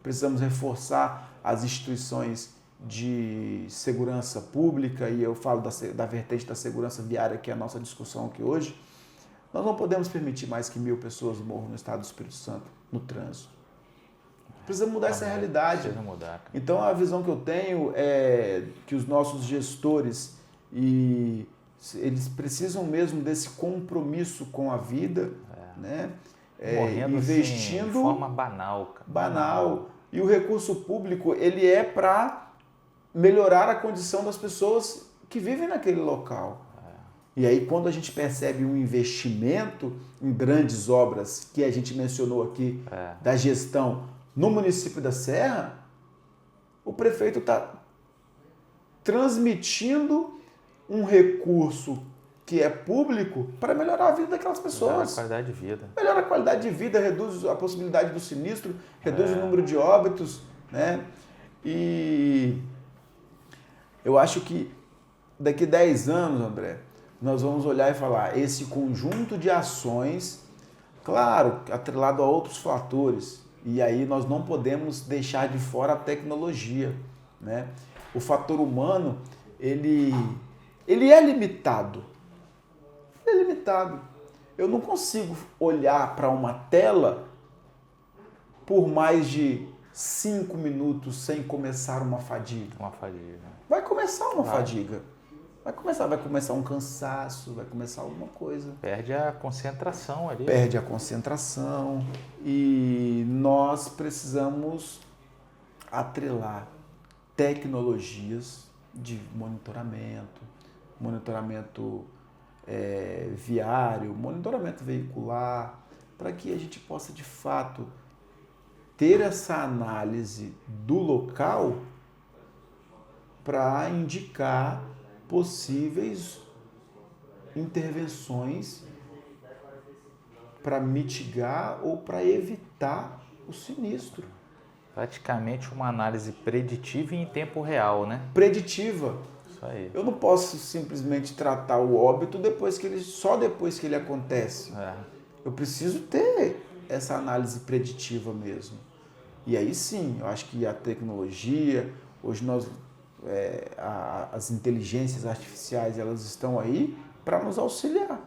precisamos reforçar as instituições de segurança pública, e eu falo da vertente da segurança viária, que é a nossa discussão aqui hoje. Nós não podemos permitir mais que 1.000 pessoas morram no estado do Espírito Santo, no trânsito. Precisamos mudar essa realidade. Então a visão que eu tenho é que os nossos gestores eles precisam mesmo desse compromisso com a vida, né? Investindo assim, de forma banal. Banal. E o recurso público, ele é para melhorar a condição das pessoas que vivem naquele local. E aí, quando a gente percebe um investimento em grandes obras, que a gente mencionou aqui, da gestão no município da Serra, o prefeito está transmitindo um recurso que é público para melhorar a vida daquelas pessoas. Melhora a qualidade de vida. Melhora a qualidade de vida, reduz a possibilidade do sinistro, reduz o número de óbitos, né? E eu acho que daqui 10 anos, André, nós vamos olhar e falar, esse conjunto de ações, claro, atrelado a outros fatores, e aí nós não podemos deixar de fora a tecnologia, né? O fator humano, ele é limitado. Ele é limitado. Eu não consigo olhar para uma tela por mais de 5 minutos sem começar uma fadiga. Uma fadiga. Vai começar uma fadiga. Vai começar um cansaço, vai começar alguma coisa. Perde a concentração ali. Perde a concentração e nós precisamos atrelar tecnologias de monitoramento viário, monitoramento veicular, para que a gente possa de fato ter essa análise do local para indicar possíveis intervenções para mitigar ou para evitar o sinistro. Praticamente uma análise preditiva e em tempo real, né? Preditiva. Isso aí. Eu não posso simplesmente tratar o óbito só depois que ele acontece. Eu preciso ter essa análise preditiva mesmo. E aí sim, eu acho que a tecnologia, hoje as inteligências artificiais, elas estão aí para nos auxiliar.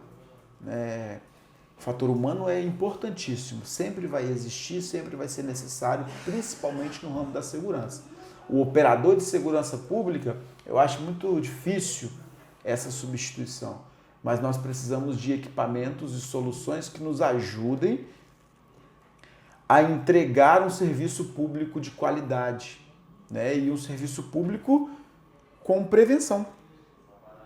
O fator humano é importantíssimo, sempre vai existir, sempre vai ser necessário, principalmente no ramo da segurança. O operador de segurança pública, eu acho muito difícil essa substituição, mas nós precisamos de equipamentos e soluções que nos ajudem a entregar um serviço público de qualidade, né? E um serviço público com prevenção.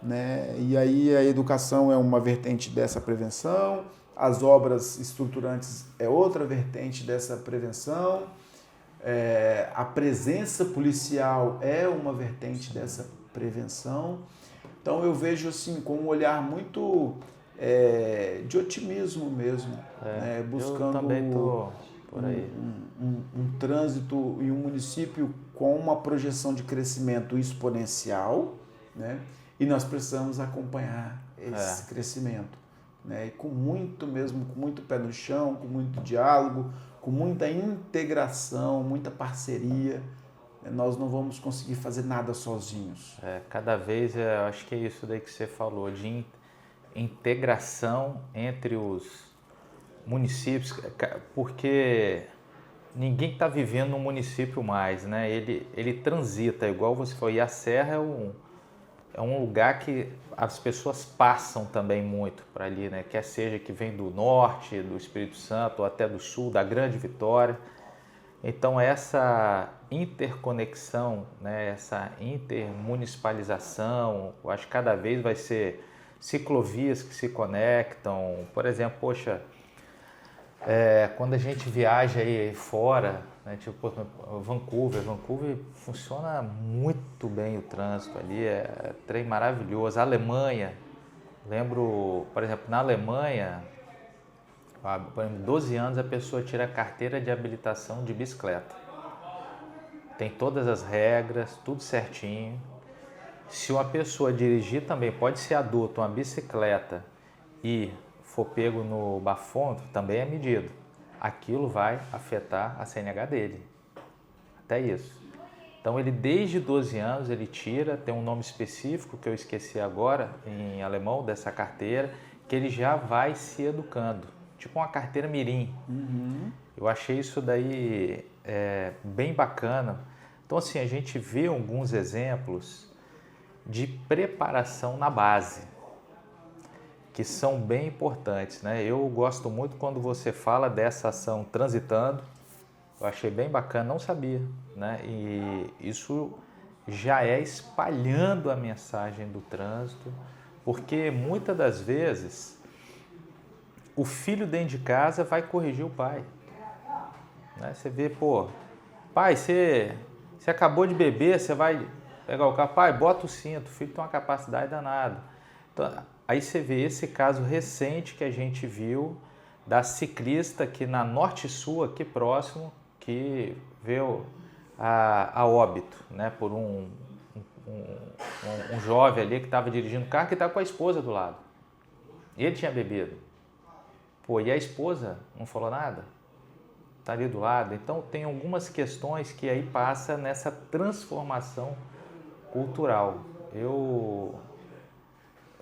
Né? E aí a educação é uma vertente dessa prevenção, as obras estruturantes é outra vertente dessa prevenção, a presença policial é uma vertente dessa prevenção. Então eu vejo assim com um olhar muito de otimismo mesmo, né? Buscando eu também tô por aí. Um trânsito em um município com uma projeção de crescimento exponencial, né? E nós precisamos acompanhar esse crescimento, né? E com muito pé no chão, com muito diálogo, com muita integração, muita parceria. Nós não vamos conseguir fazer nada sozinhos. Cada vez, eu acho que é isso daí que você falou, de integração entre os municípios, porque ninguém está vivendo no município mais, né? Ele transita, igual você falou, e a Serra é um lugar que as pessoas passam também muito para ali, né? Quer seja que vem do norte, do Espírito Santo, ou até do sul, da Grande Vitória. Então essa interconexão, né? Essa intermunicipalização, eu acho que cada vez vai ser ciclovias que se conectam. Por exemplo, poxa, quando a gente viaja aí fora, né, tipo Vancouver funciona muito bem o trânsito ali, é trem maravilhoso. A Alemanha, lembro, por exemplo, na Alemanha, por exemplo, 12 anos a pessoa tira a carteira de habilitação de bicicleta. Tem todas as regras, tudo certinho. Se uma pessoa dirigir também, pode ser adulto, uma bicicleta e for pego no bafômetro, também é medido. Aquilo vai afetar a CNH dele. Até isso. Então ele desde 12 anos ele tira, tem um nome específico que eu esqueci agora em alemão dessa carteira, que ele já vai se educando. Tipo uma carteira mirim. Uhum. Eu achei isso daí bem bacana. Então assim, a gente vê alguns exemplos de preparação na base, que são bem importantes, né? Eu gosto muito quando você fala dessa ação transitando, eu achei bem bacana, não sabia, né? E isso já é espalhando a mensagem do trânsito, porque muitas das vezes o filho dentro de casa vai corrigir o pai, né? Você vê, pai, você acabou de beber, você vai pegar o carro, pai, bota o cinto, o filho tem uma capacidade danada. Então, aí você vê esse caso recente que a gente viu da ciclista que na Norte Sul, aqui próximo, que veio a óbito, né, por um um jovem ali que estava dirigindo o carro que estava com a esposa do lado. Ele tinha bebido. Pô, e a esposa não falou nada? Está ali do lado. Então tem algumas questões que aí passa nessa transformação cultural. Eu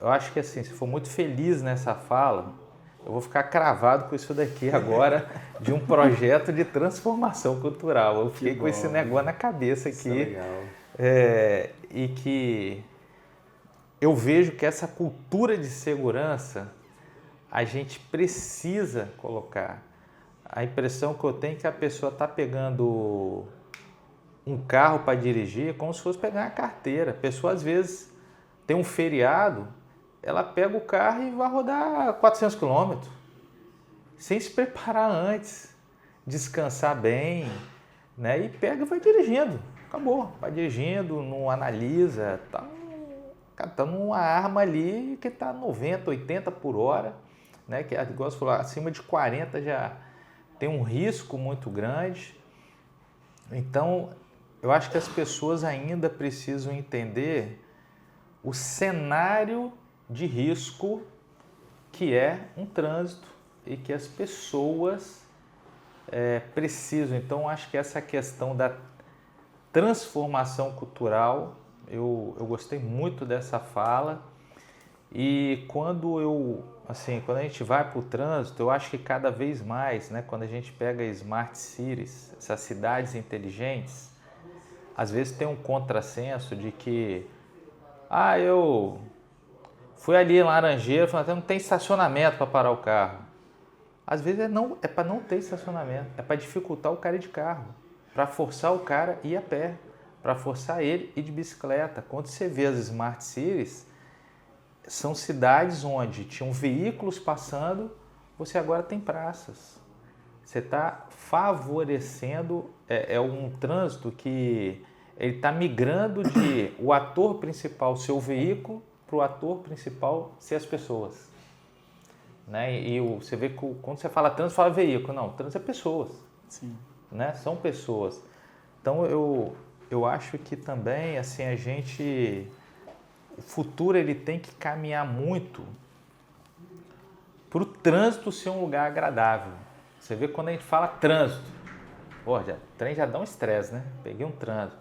acho que assim, se for muito feliz nessa fala, eu vou ficar cravado com isso daqui agora de um projeto de transformação cultural. Eu fiquei com esse negócio na cabeça aqui. Isso é legal. E que eu vejo que essa cultura de segurança a gente precisa colocar. A impressão que eu tenho é que a pessoa está pegando um carro para dirigir como se fosse pegar uma carteira. A pessoa às vezes tem um feriado, ela pega o carro e vai rodar 400 quilômetros, sem se preparar antes, descansar bem, né? E pega e vai dirigindo. Acabou, vai dirigindo, não analisa, tá numa arma ali que tá 90, 80 por hora, né? Que, igual você falou, acima de 40 já tem um risco muito grande. Então, eu acho que as pessoas ainda precisam entender o cenário de risco que é um trânsito e que as pessoas precisam. Então, acho que essa questão da transformação cultural, eu gostei muito dessa fala. E quando a gente vai para o trânsito, eu acho que cada vez mais, né, quando a gente pega Smart Cities, essas cidades inteligentes, às vezes tem um contrassenso de que eu fui ali em Laranjeira, falando, não tem estacionamento para parar o carro. Às vezes é para não ter estacionamento, é para dificultar o cara ir de carro, para forçar o cara ir a pé, para forçar ele ir de bicicleta. Quando você vê as Smart Cities, são cidades onde tinham veículos passando, você agora tem praças. Você está favorecendo, um trânsito que ele está migrando de o ator principal ser o veículo para o ator principal ser as pessoas. Né? E você vê que quando você fala trânsito, fala veículo. Não, trânsito é pessoas. Sim. Né? São pessoas. Então eu acho que também assim, o futuro ele tem que caminhar muito para o trânsito ser um lugar agradável. Você vê quando a gente fala trânsito, o trem já dá um estresse, né? Peguei um trânsito.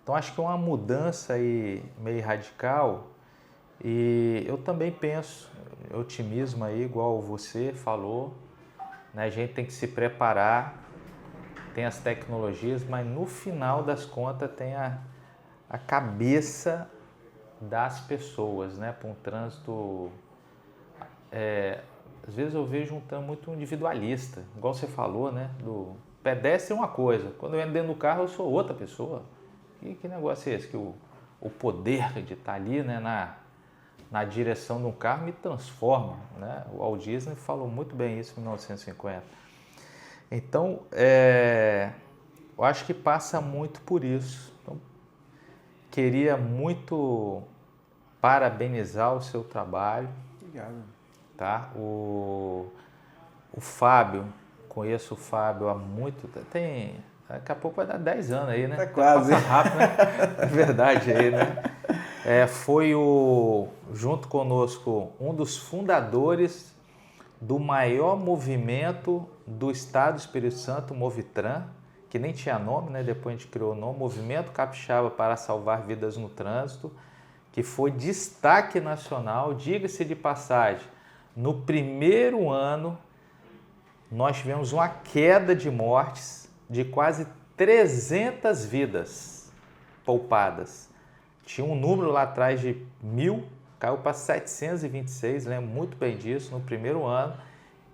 Então acho que é uma mudança aí meio radical e eu também penso, otimismo aí, igual você falou, né? A gente tem que se preparar, tem as tecnologias, mas no final das contas tem a cabeça das pessoas, né? Para um trânsito, às vezes eu vejo um trânsito muito individualista, igual você falou, né? Do pedestre é uma coisa, quando eu entro dentro do carro eu sou outra pessoa. Que negócio é esse? Que o poder de estar ali, né, na direção de um carro me transforma, né? O Walt Disney falou muito bem isso em 1950. Então, eu acho que passa muito por isso. Então, queria muito parabenizar o seu trabalho. Obrigado. Tá? O Fábio, conheço o Fábio há muito tempo, daqui a pouco vai dar 10 anos aí, né? Tá quase. Passa rápido, né? É verdade aí, né? Foi junto conosco, um dos fundadores do maior movimento do Estado do Espírito Santo, o Movitran, que nem tinha nome, né? Depois a gente criou o nome, Movimento Capixaba para Salvar Vidas no Trânsito, que foi destaque nacional, diga-se de passagem. No primeiro ano, nós tivemos uma queda de mortes de quase 300 vidas poupadas. Tinha um número lá atrás de 1.000, caiu para 726, lembro muito bem disso, no primeiro ano.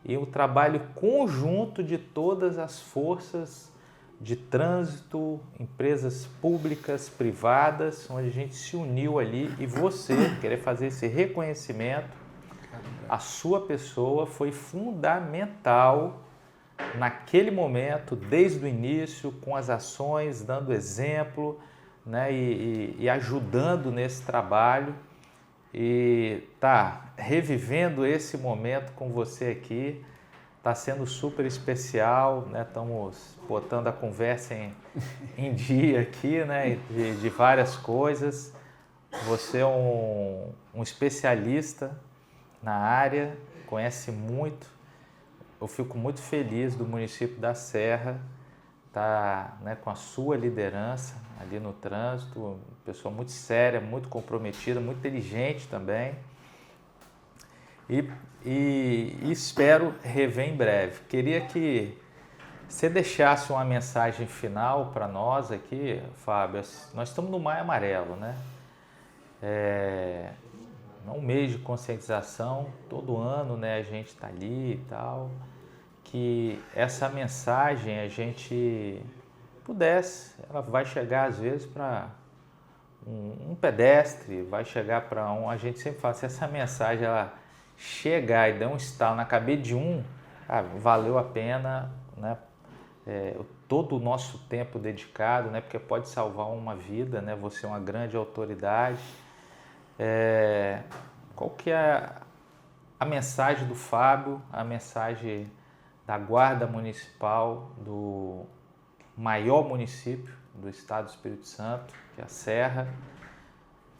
E o trabalho conjunto de todas as forças de trânsito, empresas públicas, privadas, onde a gente se uniu ali e você querer fazer esse reconhecimento, a sua pessoa foi fundamental naquele momento, desde o início, com as ações, dando exemplo, né, e ajudando nesse trabalho. E revivendo esse momento com você aqui, está sendo super especial, né? Estamos botando a conversa em dia aqui, né? De várias coisas, Você é um especialista na área, conhece muito. Eu fico muito feliz do município da Serra estar, né, com a sua liderança ali no trânsito, pessoa muito séria, muito comprometida, muito inteligente também. E espero rever em breve. Queria que você deixasse uma mensagem final para nós aqui, Fábio. Nós estamos no Maio Amarelo, né? É um mês de conscientização, todo ano, né, a gente está ali e tal. Que essa mensagem a gente pudesse, ela vai chegar às vezes para um pedestre, vai chegar para a gente sempre fala, se essa mensagem ela chegar e der um estalo na cabeça de valeu a pena, né? Todo o nosso tempo dedicado, né? Porque pode salvar uma vida, né? Você é uma grande autoridade. Qual que é a mensagem do Fábio, a mensagem da Guarda Municipal do maior município do estado do Espírito Santo, que é a Serra,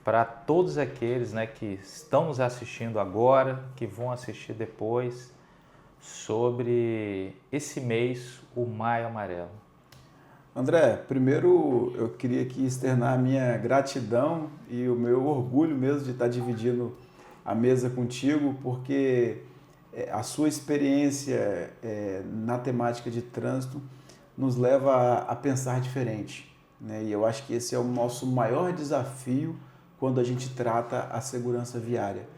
para todos aqueles, né, que estão nos assistindo agora, que vão assistir depois, sobre esse mês, o Maio Amarelo? André, primeiro eu queria aqui externar a minha gratidão e o meu orgulho mesmo de estar dividindo a mesa contigo, porque a sua experiência na temática de trânsito nos leva a pensar diferente, né? E eu acho que esse é o nosso maior desafio quando a gente trata a segurança viária.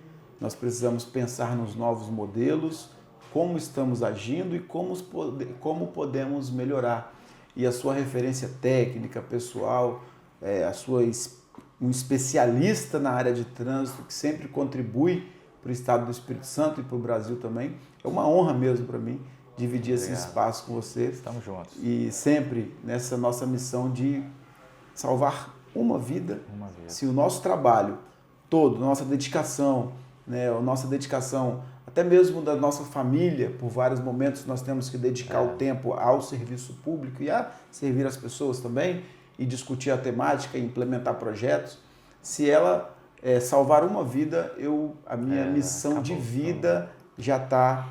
Nós precisamos pensar nos novos modelos, como estamos agindo e como podemos melhorar. E a sua referência técnica, pessoal, um especialista na área de trânsito que sempre contribui para o estado do Espírito Santo e para o Brasil também. É uma honra mesmo para mim dividir esse espaço com você. Estamos juntos. E sempre nessa nossa missão de salvar uma vida. Se o nosso trabalho todo, nossa dedicação, né, a nossa dedicação até mesmo da nossa família, por vários momentos nós temos que dedicar o tempo ao serviço público e a servir as pessoas também e discutir a temática e implementar projetos. Se ela salvar uma vida, a minha missão de vida já está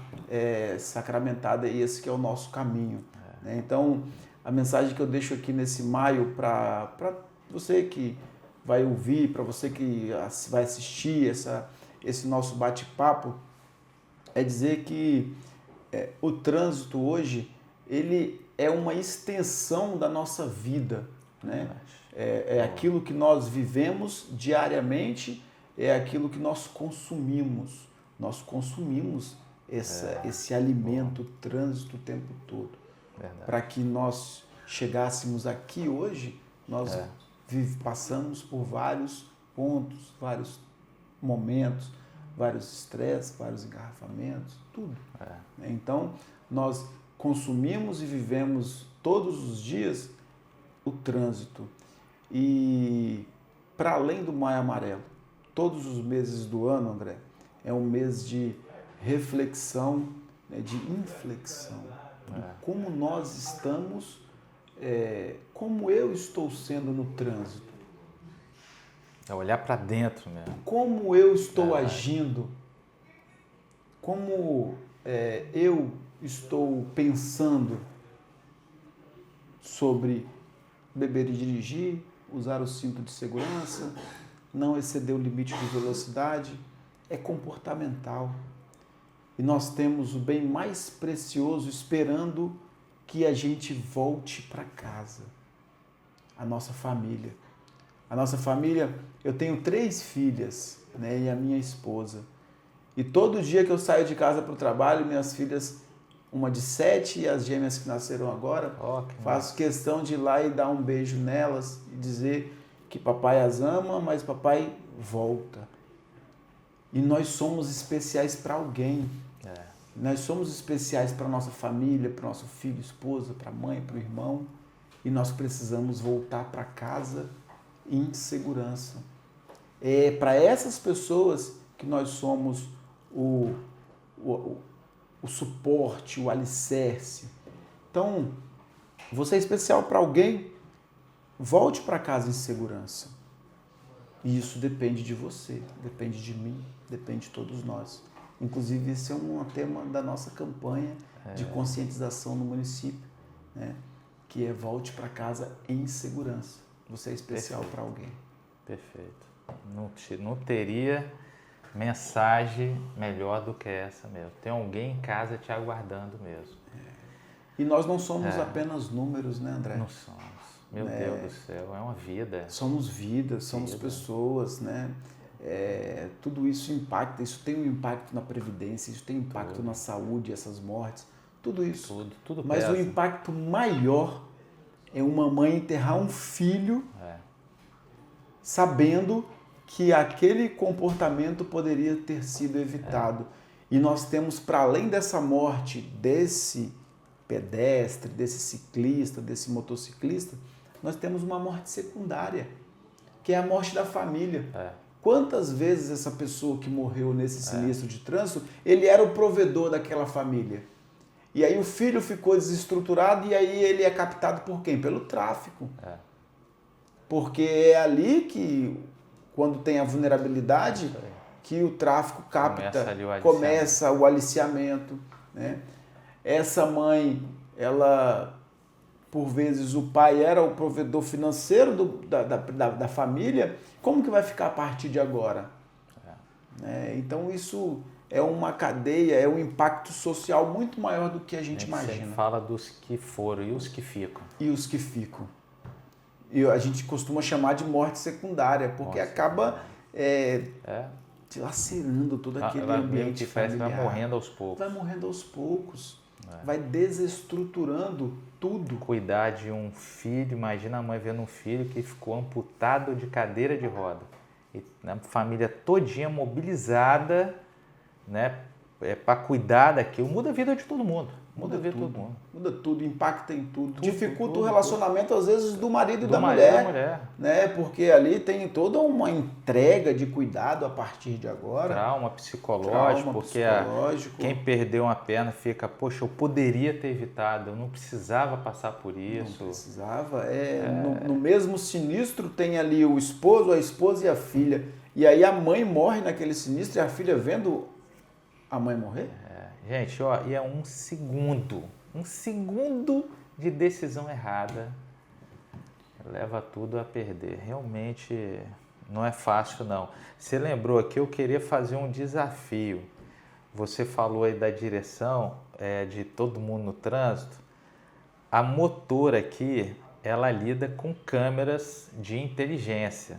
sacramentada e esse que é o nosso caminho. Né? Então, a mensagem que eu deixo aqui nesse maio para você que vai ouvir, para você que vai assistir esse nosso bate-papo, é dizer que o trânsito hoje ele é uma extensão da nossa vida, né? É aquilo que nós vivemos diariamente, é aquilo que nós consumimos. Nós consumimos esse alimento, o trânsito o tempo todo. Para que nós chegássemos aqui hoje, nós passamos por vários pontos, vários momentos, vários estresses, vários engarrafamentos, tudo. Então, nós consumimos e vivemos todos os dias o trânsito. E, para além do Maio Amarelo, todos os meses do ano, André, é um mês de reflexão, né, de inflexão, de como nós estamos, como eu estou sendo no trânsito. É olhar para dentro mesmo. Como eu estou agindo, como eu estou pensando sobre beber e dirigir, usar o cinto de segurança, não exceder o limite de velocidade, é comportamental. E nós temos o bem mais precioso esperando que a gente volte para casa, a nossa família. A nossa família, eu tenho 3 filhas, né, e a minha esposa. E todo dia que eu saio de casa para o trabalho, minhas filhas, uma de 7 e as gêmeas que nasceram agora, faço questão de ir lá e dar um beijo nelas e dizer que papai as ama, mas papai volta. E nós somos especiais para alguém. Nós somos especiais para a nossa família, para o nosso filho, esposa, para a mãe, para o irmão. E nós precisamos voltar para casa em segurança. É para essas pessoas que nós somos o suporte, o alicerce. Então, você é especial para alguém, volte para casa em segurança. E isso depende de você, depende de mim, depende de todos nós. Inclusive, esse é um tema da nossa campanha de conscientização no município, né? Que é volte para casa em segurança. Você é especial para alguém. Perfeito. Não teria mensagem melhor do que essa mesmo. Tem alguém em casa te aguardando mesmo. E nós não somos apenas números, né, André? Não somos. Meu Deus do céu, é uma vida. Somos vidas, somos pessoas, né? Tudo isso impacta, isso tem um impacto na previdência, isso tem impacto na saúde, essas mortes, tudo isso. Tudo Mas pesa. o impacto maior é uma mãe enterrar um filho sabendo que aquele comportamento poderia ter sido evitado. E nós temos, para além dessa morte desse pedestre, desse ciclista, desse motociclista, nós temos uma morte secundária, que é a morte da família. Quantas vezes essa pessoa que morreu nesse sinistro de trânsito, ele era o provedor daquela família. E aí o filho ficou desestruturado e aí ele é captado por quem? Pelo tráfico. Porque é ali que, quando tem a vulnerabilidade, que o tráfico capta, começa o aliciamento. Né? Essa mãe, ela, por vezes, o pai era o provedor financeiro da família, como que vai ficar a partir de agora? Então isso é uma cadeia, é um impacto social muito maior do que a gente imagina. Sempre fala dos que foram e os que ficam. E os que ficam. E a gente costuma chamar de morte secundária, porque acaba dilacerando todo aquele ambiente familiar. Vai morrendo aos poucos. Vai morrendo aos poucos. Vai desestruturando tudo. Cuidar de um filho, imagina a mãe vendo um filho que ficou amputado de cadeira de roda. E a família todinha mobilizada, né, para cuidar daquilo. Muda a vida de todo mundo. Muda a vida de todo mundo. Muda tudo, impacta em tudo. Dificulta o relacionamento, às vezes, do marido e da mulher. Né? Porque ali tem toda uma entrega de cuidado a partir de agora. Trauma psicológico, porque quem perdeu uma perna fica, poxa, eu poderia ter evitado, eu não precisava passar por isso. Não precisava. No mesmo sinistro tem ali o esposo, a esposa e a filha. E aí a mãe morre naquele sinistro e a filha vendo a mãe morrer? Gente, e é um segundo de decisão errada leva tudo a perder. Realmente não é fácil, não. Você lembrou aqui, eu queria fazer um desafio. Você falou aí da direção, de todo mundo no trânsito. A motor aqui, ela lida com câmeras de inteligência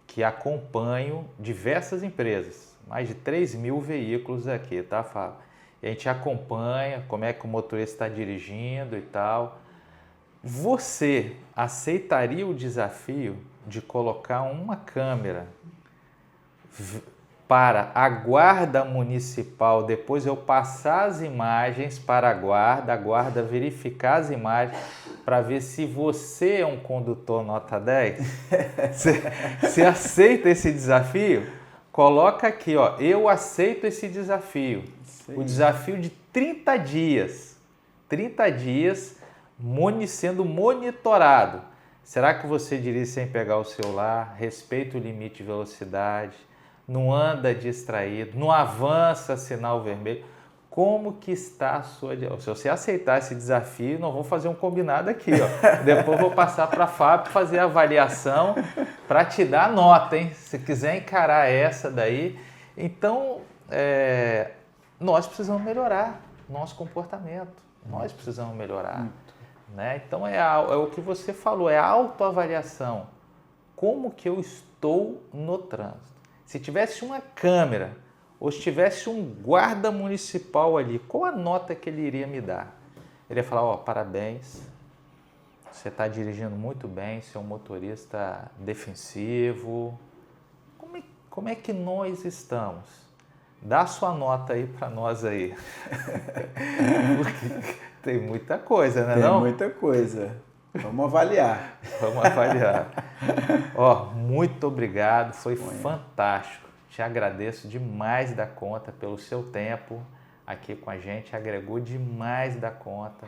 que acompanham diversas empresas. Mais de 3.000 veículos aqui, tá, Fábio? E a gente acompanha como é que o motorista está dirigindo e tal. Você aceitaria o desafio de colocar uma câmera para a guarda municipal, depois eu passar as imagens para a guarda verificar as imagens para ver se você é um condutor nota 10? Você aceita esse desafio? Coloca aqui, eu aceito esse desafio. O desafio de 30 dias. 30 dias sendo monitorado. Será que você dirige sem pegar o celular? Respeita o limite de velocidade? Não anda distraído? Não avança sinal vermelho? Como que está a sua... Se você aceitar esse desafio, nós vamos fazer um combinado aqui. Depois eu vou passar para a Fábio fazer a avaliação para te dar a nota, hein? Se quiser encarar essa daí. Então, nós precisamos melhorar nosso comportamento. Nós precisamos melhorar. Né? Então, é o que você falou, é a autoavaliação. Como que eu estou no trânsito? Se tivesse uma câmera ou se tivesse um guarda municipal ali, qual a nota que ele iria me dar? Ele ia falar, parabéns, você está dirigindo muito bem, você é um motorista defensivo. Como é que nós estamos? Dá sua nota aí para nós aí. Porque tem muita coisa, né? Tem muita coisa. Vamos avaliar. Vamos avaliar. Muito obrigado, foi fantástico. Te agradeço demais da conta pelo seu tempo aqui com a gente, agregou demais da conta.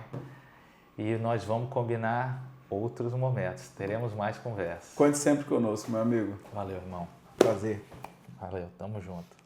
E nós vamos combinar outros momentos. Teremos mais conversas. Conte sempre conosco, meu amigo. Valeu, irmão. Prazer. Valeu, tamo junto.